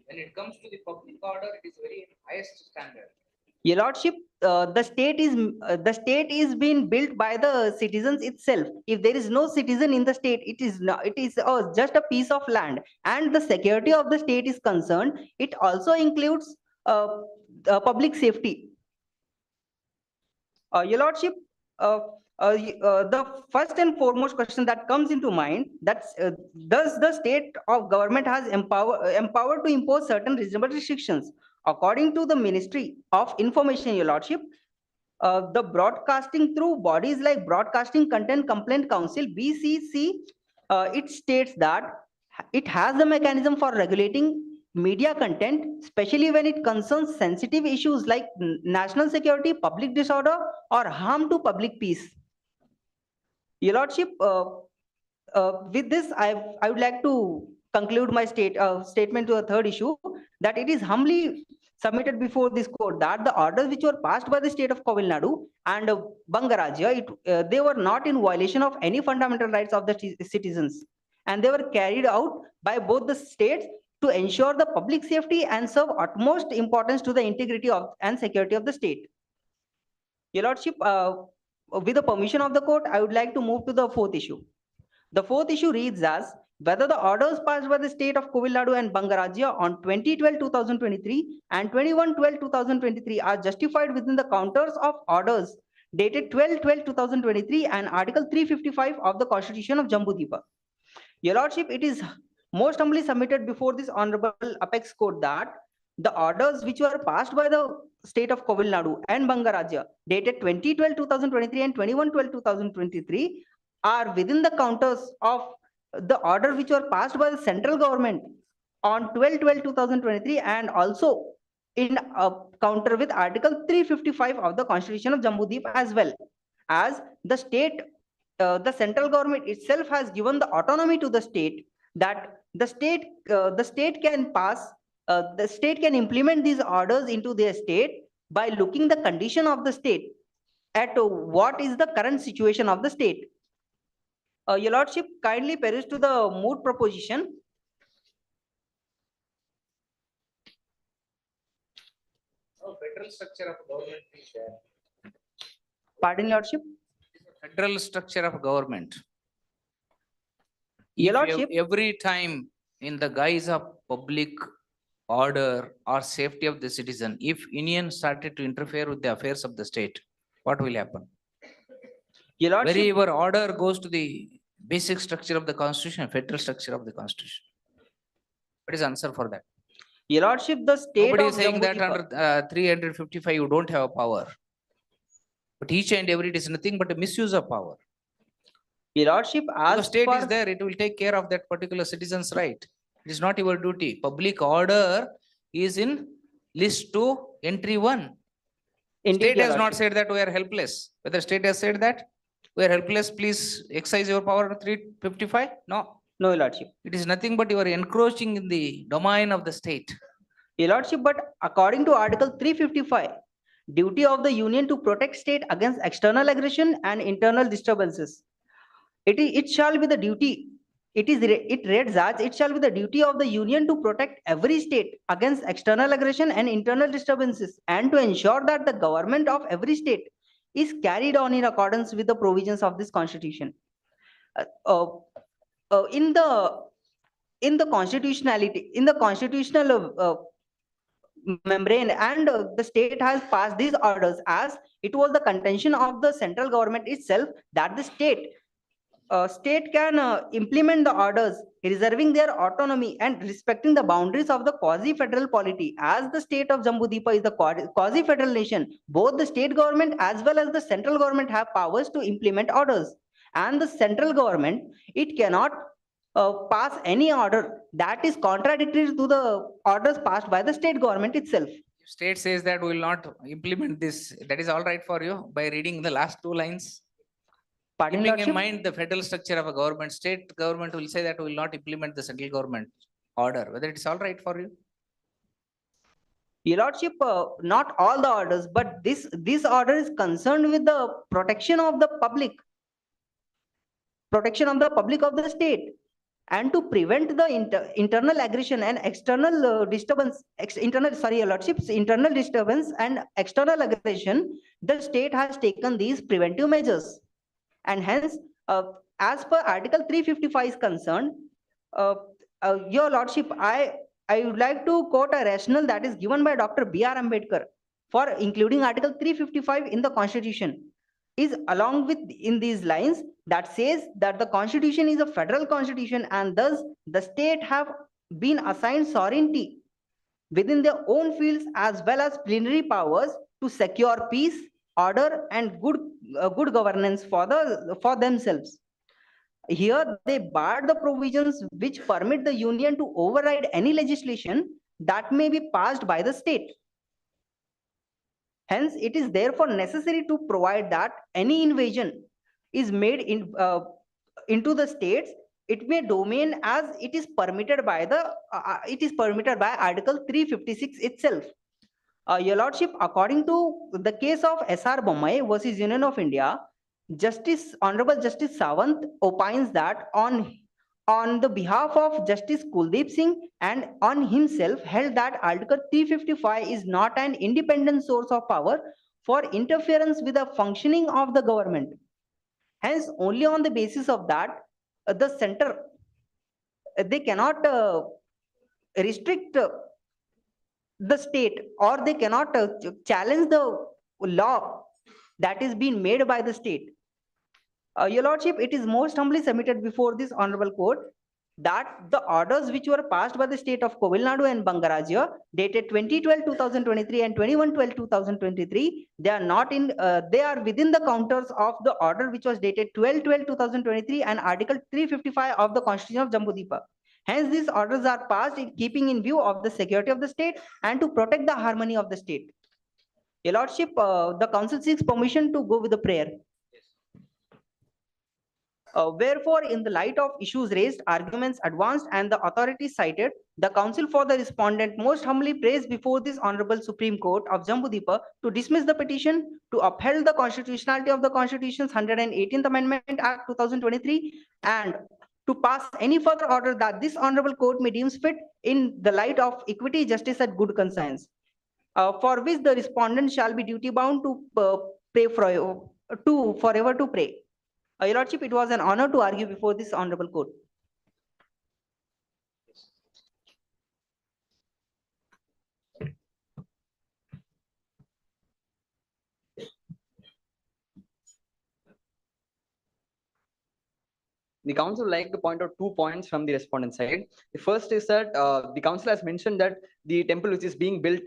[SPEAKER 2] When it comes to the public order, it is very highest standard.
[SPEAKER 7] Your Lordship, the state is being built by the citizens itself. If there is no citizen in the state, it is just a piece of land. And the security of the state is concerned. It also includes public safety. Your Lordship, the first and foremost question that comes into mind, that's does the state of government has empowered to impose certain reasonable restrictions? According to the Ministry of Information, Your Lordship, the broadcasting through bodies like Broadcasting Content Complaint Council (BCC), it states that it has the mechanism for regulating media content, especially when it concerns sensitive issues like national security, public disorder, or harm to public peace. Your Lordship, with this, I would like to conclude my statement to the third issue, that it is humbly submitted before this court that the orders which were passed by the state of Tamil Nadu and Bangarajya, they were not in violation of any fundamental rights of the citizens, and they were carried out by both the states to ensure the public safety and serve utmost importance to the integrity of and security of the state. Your Lordship, with the permission of the court, I would like to move to the fourth issue. The fourth issue reads as whether the orders passed by the state of Tamil Nadu and Bangarajya on 2012-2023 and 21-12-2023 are justified within the counters of orders dated 12-12-2023 and Article 355 of the Constitution of Jambu-Dipa. Your Lordship, it is most humbly submitted before this Honorable Apex Court that the orders which were passed by the state of Tamil Nadu and Bangarajya dated 2012-2023 and 21-12-2023 are within the counters of the order which were passed by the central government on 12-12-2023 and also in counter with Article 355 of the Constitution of Jambu-Dweep, as well as the state, the central government itself has given the autonomy to the state that the state can pass, the state can implement these orders into their state by looking the condition of the state at what is the current situation of the state. Your Lordship, kindly peruse to the Moot proposition.
[SPEAKER 2] federal structure of government is there?
[SPEAKER 7] Pardon, Your Lordship?
[SPEAKER 4] Federal structure of government.
[SPEAKER 7] Your
[SPEAKER 4] If
[SPEAKER 7] Lordship,
[SPEAKER 4] every time in the guise of public order or safety of the citizen, if Union started to interfere with the affairs of the state, what will happen?
[SPEAKER 7] Your Lordship,
[SPEAKER 4] Wherever order goes to the basic structure of the constitution, federal structure of the constitution. What is the answer for that?
[SPEAKER 7] Your Lordship, the state
[SPEAKER 4] Nobody
[SPEAKER 7] of
[SPEAKER 4] is saying that
[SPEAKER 7] Jambudvipa.
[SPEAKER 4] under 355 you don't have power. But each and every it is nothing but a misuse of power.
[SPEAKER 7] Your Lordship,
[SPEAKER 4] The
[SPEAKER 7] as
[SPEAKER 4] state is
[SPEAKER 7] per
[SPEAKER 4] there, it will take care of that particular citizen's right. It is not your duty. Public order is in list 2, entry 1.
[SPEAKER 7] indeed,
[SPEAKER 4] State
[SPEAKER 7] Your
[SPEAKER 4] has not
[SPEAKER 7] Lordship.
[SPEAKER 4] said that we are helpless. Whether state has said that we are helpless, please exercise your power under 355? No.
[SPEAKER 7] No, Your Lordship.
[SPEAKER 4] It is nothing but you are encroaching in the domain of the state.
[SPEAKER 7] Your Lordship, but according to Article 355, duty of the Union to protect state against external aggression and internal disturbances. It shall be the duty. It reads as it shall be the duty of the Union to protect every state against external aggression and internal disturbances, and to ensure that the government of every state is carried on in accordance with the provisions of this Constitution. Uh, uh, in the constitutionality, in the constitutional membrane, and the state has passed these orders, as it was the contention of the central government itself that the state can implement the orders, reserving their autonomy and respecting the boundaries of the quasi-federal polity. As the state of Jambudvipa is the quasi-federal nation, both the state government as well as the central government have powers to implement orders. And the central government, it cannot pass any order that is contradictory to the orders passed by the state government itself.
[SPEAKER 4] If state says that we will not implement this, that is all right for you by reading the last 2 lines.
[SPEAKER 7] Pardon,
[SPEAKER 4] Keeping in
[SPEAKER 7] Lordship?
[SPEAKER 4] mind the federal structure of a government, state government will say that we will not implement the central government order. Whether it is all right for you?
[SPEAKER 7] Your Lordship, not all the orders, but this order is concerned with the protection of the public of the state, and to prevent the internal aggression and external disturbance, Your Lordships, internal disturbance and external aggression. The state has taken these preventive measures, and hence, as per Article 355 is concerned, Your Lordship, I would like to quote a rationale that is given by Dr. B.R. Ambedkar for including Article 355 in the Constitution, is along with in these lines that says that the Constitution is a federal constitution, and thus the state have been assigned sovereignty within their own fields as well as plenary powers to secure peace, order, and good governance for themselves. Here they bar the provisions which permit the union to override any legislation that may be passed by the state. Hence, it is therefore necessary to provide that any invasion is made into the states, it may domain as it is permitted by Article 356 itself. Your Lordship, according to the case of S.R. Bommai versus Union of India, Honorable Justice Sawant opines that on the behalf of Justice Kuldeep Singh and on himself, held that Article 355 is not an independent source of power for interference with the functioning of the government. Hence, only on the basis of that, the center, they cannot restrict the state, or they cannot challenge the law that is being made by the state. Your Lordship, it is most humbly submitted before this honorable court that the orders which were passed by the state of Tamil Nadu and Bangarajya dated 2012-2023 and 21-12-2023, they are not in, they are within the counters of the order which was dated 12-12-2023 and Article 355 of the Constitution of Jambudvipa. Hence, these orders are passed in keeping in view of the security of the state and to protect the harmony of the state. Your Lordship, the council seeks permission to go with the prayer. Wherefore, in the light of issues raised, arguments advanced, and the authorities cited, the counsel for the respondent most humbly prays before this Honorable Supreme Court of Jambudvipa to dismiss the petition, to uphold the constitutionality of the Constitution's 118th Amendment Act 2023, and to pass any further order that this Honorable Court may deem fit in the light of equity, justice, and good conscience. for which the respondent shall be duty bound to pray for to forever to pray. Your Lordship, it was an honor to argue before this honorable court.
[SPEAKER 8] The council would like to point out 2 points from the respondent side. The first is that the council has mentioned that the temple which is being built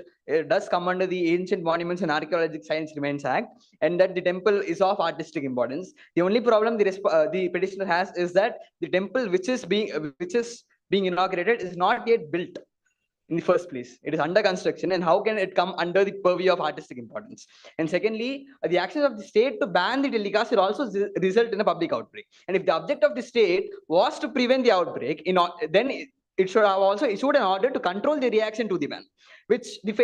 [SPEAKER 8] does come under the Ancient Monuments and Archaeological Science Remains Act, and that the temple is of artistic importance. The only problem the petitioner has is that the temple which is being inaugurated is not yet built in the first place. It is under construction, and how can it come under the purview of artistic importance? And secondly, the actions of the state to ban the telecast will also result in a public outbreak. And if the object of the state was to prevent the outbreak, then it should have also issued an order to control the reaction to the ban, which the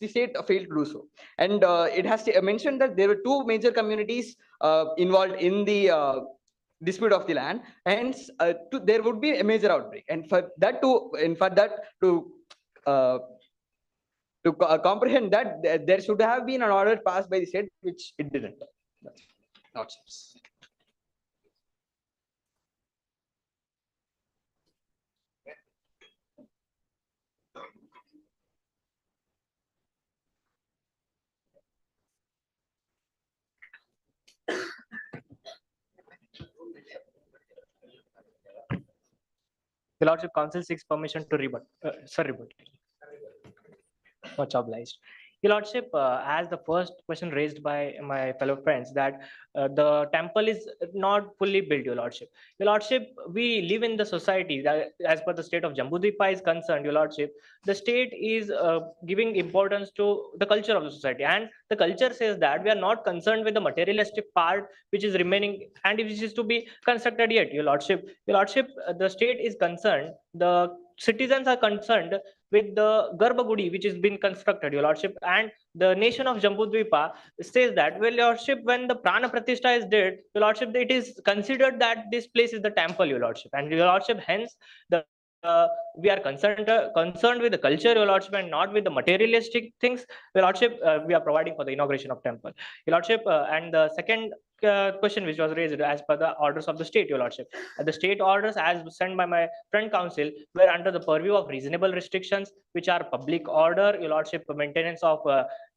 [SPEAKER 8] state failed to do so. And it has mentioned that there were 2 major communities involved in the dispute of the land, hence there would be a major outbreak. And for that to comprehend that, there should have been an order passed by the state, which it didn't. Nonsense.
[SPEAKER 3] Your Lordship, counsel seeks permission to rebut. Rebut. Much obliged. Your Lordship, as the first question raised by my fellow friends, that the temple is not fully built, Your Lordship. Your Lordship, we live in the society that, as per the state of Jambudvipa is concerned, Your Lordship, the state is giving importance to the culture of the society, and the culture says that we are not concerned with the materialistic part which is remaining and which is to be constructed yet, Your Lordship. Your Lordship, the state is concerned, the citizens are concerned with the Garbhagudi which is being constructed, Your Lordship, and the nation of Jambudvipa says that, well, Your Lordship, when the Prana Pratishtha is dead, Your Lordship, it is considered that this place is the temple, Your Lordship, and Your Lordship, hence the we are concerned with the culture, Your Lordship, and not with the materialistic things, Your Lordship. We are providing for the inauguration of temple, Your Lordship. And the second question which was raised as per the orders of the state, Your Lordship. The state orders as sent by my friend council were under the purview of reasonable restrictions, which are public order, Your Lordship, maintenance of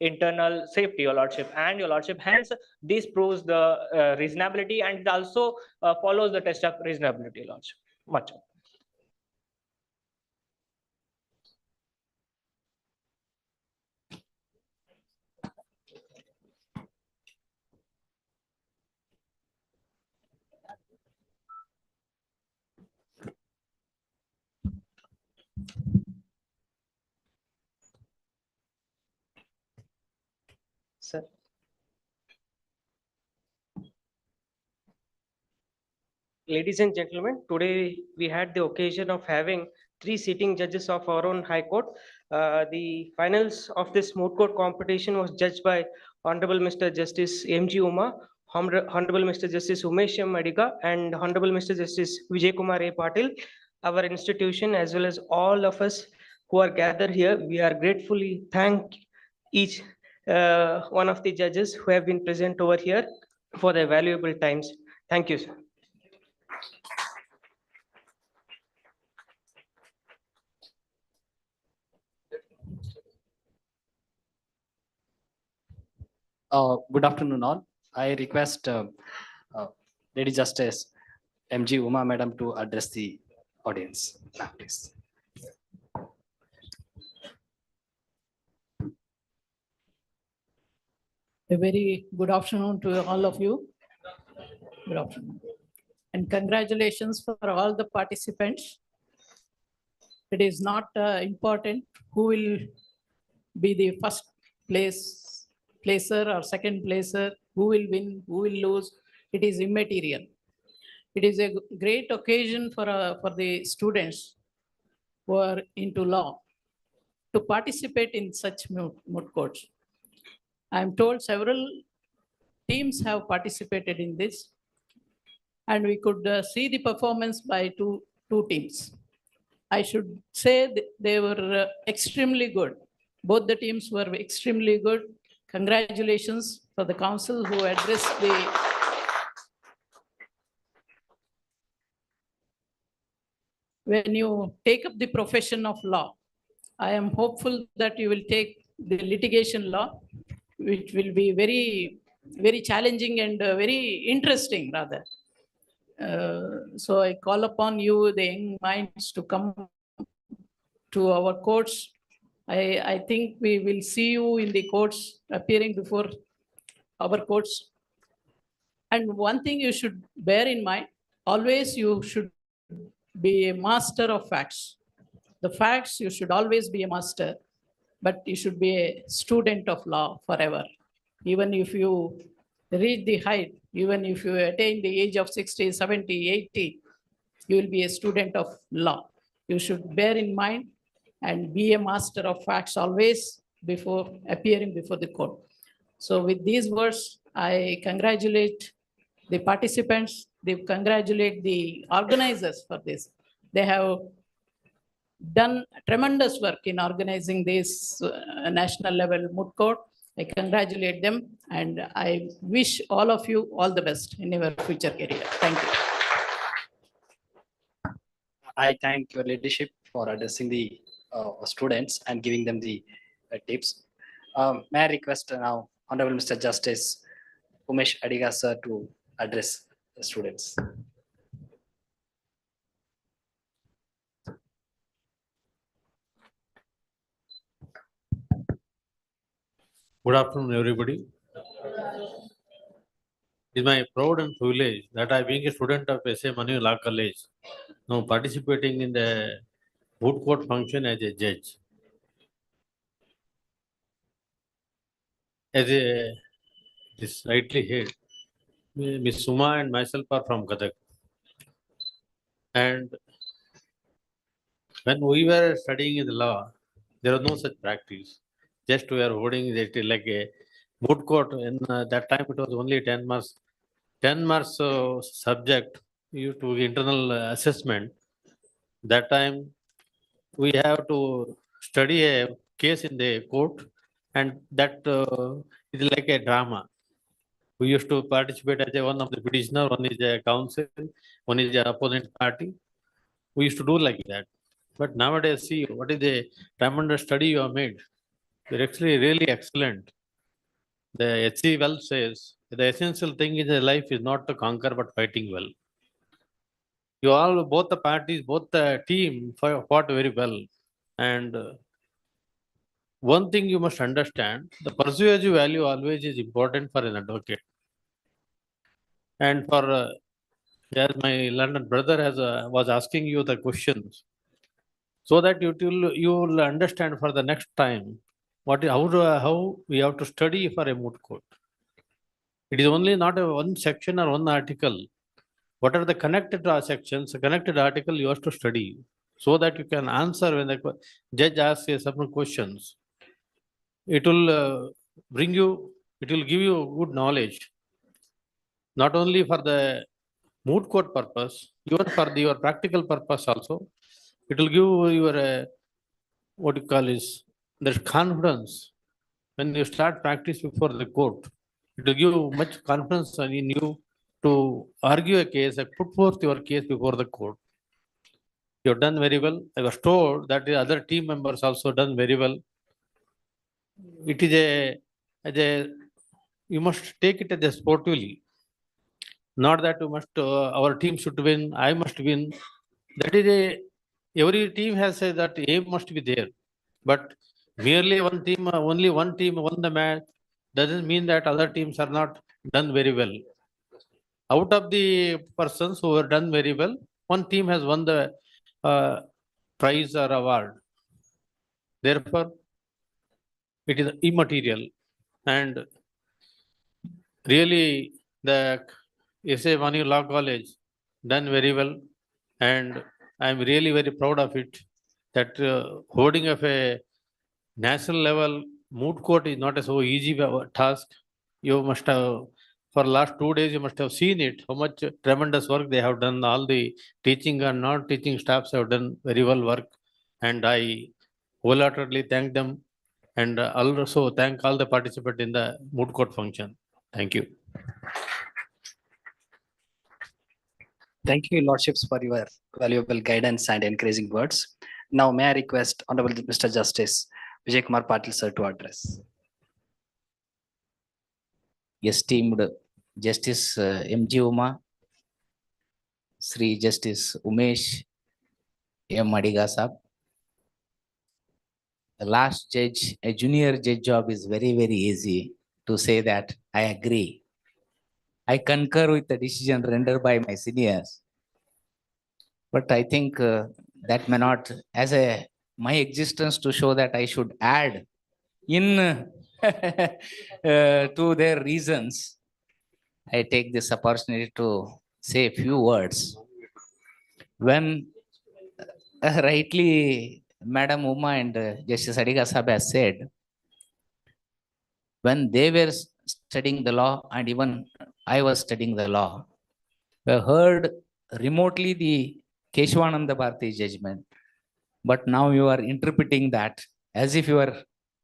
[SPEAKER 3] internal safety, Your Lordship, and Your Lordship. Hence, this proves the reasonability, and it also follows the test of reasonability, Your Lordship. Much. Sir.
[SPEAKER 9] Ladies and gentlemen, today we had the occasion of having 3 sitting judges of our own High Court. The finals of this moot court competition was judged by Honorable Mr. Justice M.G. Uma, Honorable Mr. Justice Umesh M. Madiga, and Honorable Mr. Justice Vijay Kumar A. Patil. Our institution, as well as all of us who are gathered here, we are gratefully thank each one of the judges who have been present over here for their valuable times. Thank you, sir.
[SPEAKER 10] Good afternoon, all. I request Lady Justice M.G. Uma Madam to address the audience. Now, please.
[SPEAKER 5] A very good afternoon to all of you. Good afternoon. And congratulations for all the participants. It is not important who will be the first placer or second placer, who will win, who will lose. It is immaterial. It is a great occasion for the students who are into law to participate in such moot courts. I am told several teams have participated in this, and we could see the performance by two teams. I should say they were extremely good. Both the teams were extremely good. Congratulations for the council who addressed the when you take up the profession of law. I am hopeful that you will take the litigation law, which will be very challenging and very interesting rather. So I call upon you, the young minds, to come to our courts. I think we will see you in the courts, appearing before our courts. And one thing you should bear in mind, always you should be a master of facts. The facts, you should always be a master, but you should be a student of law forever. Even if you reach the height, even if you attain the age of 60, 70, 80, you will be a student of law. You should bear in mind and be a master of facts always before appearing before the court. So with these words, I congratulate the participants, they congratulate the organizers for this. They have done tremendous work in organizing this national level moot court. I congratulate them and I wish all of you all the best in your future career. Thank you.
[SPEAKER 10] I thank your leadership for addressing the students and giving them the tips. May I request now Honorable Mr. Justice Umesh Adiga sir to address the students.
[SPEAKER 6] Good afternoon, everybody. It is my proud and privilege that I, being a student of S.A. Manu Law College, now participating in the moot court function as a judge. As a this rightly heard, Miss Suma and myself are from Gadag. And when we were studying in the law, there was no such practice. Just we are holding it like a moot court. In that time, it was only 10 marks. 10 marks subject you to internal assessment. That time, we have to study a case in the court, and that is like a drama. We used to participate as one of the petitioner, one is a counsel, one is the opponent party. We used to do like that. But nowadays, see what is the tremendous study you have made. You're actually really excellent. The HC well says the essential thing in the life is not to conquer but fighting well. You all, both the parties, both the team fought very well. And one thing you must understand, the persuasive value always is important for an advocate. And for, as my London brother has was asking you the questions, so that you will understand for the next time how we have to study for a moot court. It is only not a one section or one article. What are the connected sections, connected article you have to study, so that you can answer when the judge asks you some questions. It will bring you, it will give you good knowledge, not only for the moot court purpose, even for your practical purpose also. It will give your, what you call is, there's confidence. When you start practice before the court, it will give much confidence in you to argue a case and put forth your case before the court. You have done very well. I was told that the other team members also done very well. It is you must take it as a sportively. Not that you must, our team should win, I must win. That is every team has said that aim must be there. But merely one team, only one team won the match, doesn't mean that other teams are not done very well. Out of the persons who have done very well, one team has won the prize or award. Therefore, it is immaterial. And really, the S.A. Manu Law College done very well. And I am really very proud of it, that holding of a national level moot court is not a so easy task. You must have, for last 2 days, you must have seen it, how much tremendous work they have done. All the teaching and non-teaching staffs have done very well work. And I wholeheartedly thank them. And also thank all the participants in the moot court function. Thank you.
[SPEAKER 10] Thank you, Lordships, for your valuable guidance and encouraging words. Now, may I request Honorable Mr. Justice Vijay Kumar Patil, sir, to address.
[SPEAKER 4] Esteemed Justice M.G. Uma, Sri Justice Umesh M. Adiga Sahab. The last judge, a junior judge job is very, very easy to say that I agree. I concur with the decision rendered by my seniors. But I think that may not, as my existence to show that I should add in to their reasons, I take this opportunity to say a few words. When rightly Madam Uma and Justice Adiga Sahab has said, when they were studying the law and even I was studying the law, we heard remotely the Keshavananda Bharati judgment, but now you are interpreting that as if you are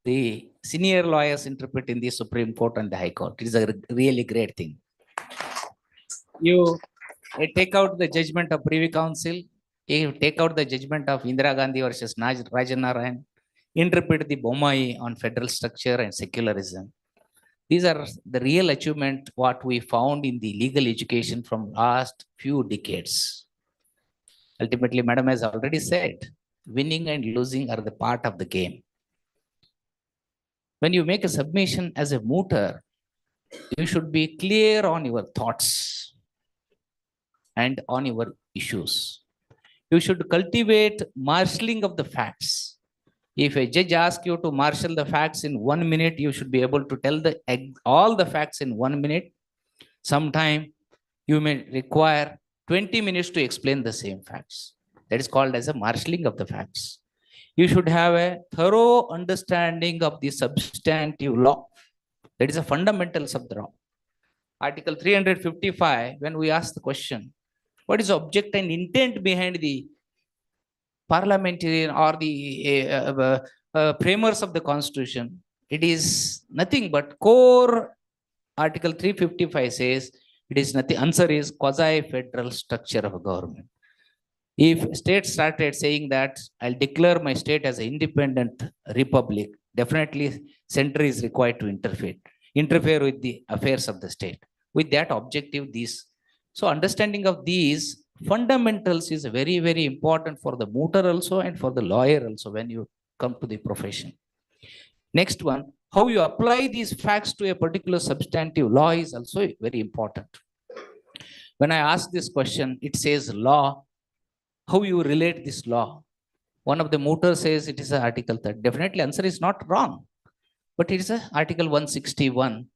[SPEAKER 4] the senior lawyers interpret in the Supreme Court and the High Court. It is a really great thing. You take out the judgment of Privy Council, you take out the judgment of Indira Gandhi versus Rajanarayan, interpret the Bommai on federal structure and secularism. These are the real achievement what we found in the legal education from last few decades. Ultimately, Madam has already said, winning and losing are the part of the game. When you make a submission as a mooter, you should be clear on your thoughts and on your issues. You should cultivate marshalling of the facts. If a judge asks you to marshal the facts in 1 minute, you should be able to tell all the facts in 1 minute. Sometime you may require 20 minutes to explain the same facts. That is called as a marshalling of the facts. You should have a thorough understanding of the substantive law. That is the fundamentals of the law. Article 355, when we ask the question, what is the object and intent behind the parliamentarian or the framers of the constitution? It is nothing but core. Article 355 says it is nothing. Answer is quasi-federal structure of a government. If state started saying that I'll declare my state as an independent republic, definitely center is required to interfere with the affairs of the state. With that objective, so understanding of these fundamentals is very, very important for the mooter also and for the lawyer also when you come to the profession. Next one, how you apply these facts to a particular substantive law is also very important. When I ask this question, it says law, how you relate this law? One of the mooters says it is Article 30. Definitely answer is not wrong, but it is Article 161,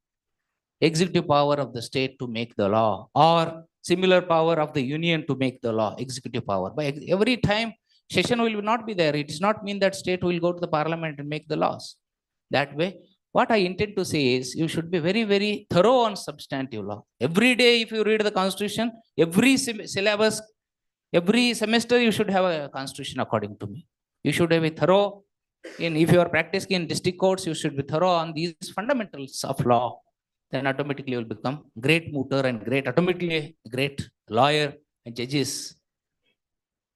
[SPEAKER 4] executive power of the state to make the law, or similar power of the union to make the law, executive power. By every time session will not be there, it does not mean that state will go to the parliament and make the laws. That way, what I intend to say is you should be very, very thorough on substantive law. Every day, if you read the constitution, every syllabus, every semester, you should have a constitution according to me. You should have a thorough, if you are practicing in district courts, you should be thorough on these fundamentals of law. Then automatically you will become great mooter and automatically great lawyer and judges.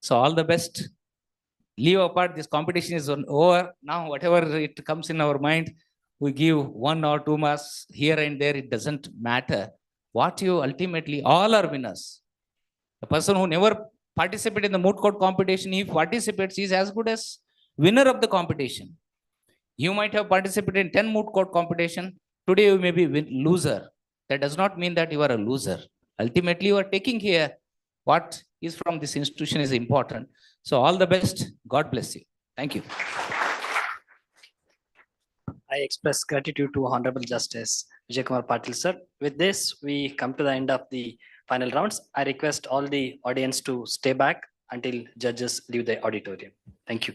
[SPEAKER 4] So all the best. Leave apart, this competition is over. Now, whatever it comes in our mind, we give 1 or 2 marks here and there, it doesn't matter. What you ultimately, all are winners. The person who never participated in the moot court competition, if participates, is as good as winner of the competition. You might have participated in 10 moot court competition. Today you may be loser. That does not mean that you are a loser. Ultimately, you are taking here what is from this institution is important. So all the best. God bless you. Thank you.
[SPEAKER 10] I express gratitude to Honorable Justice Vijay Kumar Patil, sir. With this, we come to the end of the final rounds. I request all the audience to stay back until judges leave the auditorium. Thank you.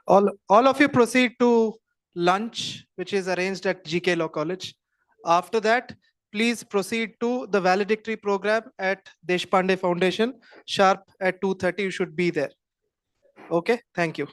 [SPEAKER 11] All of you proceed to lunch, which is arranged at GK Law College. After that, please proceed to the valedictory program at Deshpande Foundation. Sharp at 2:30, you should be there. Okay, thank you.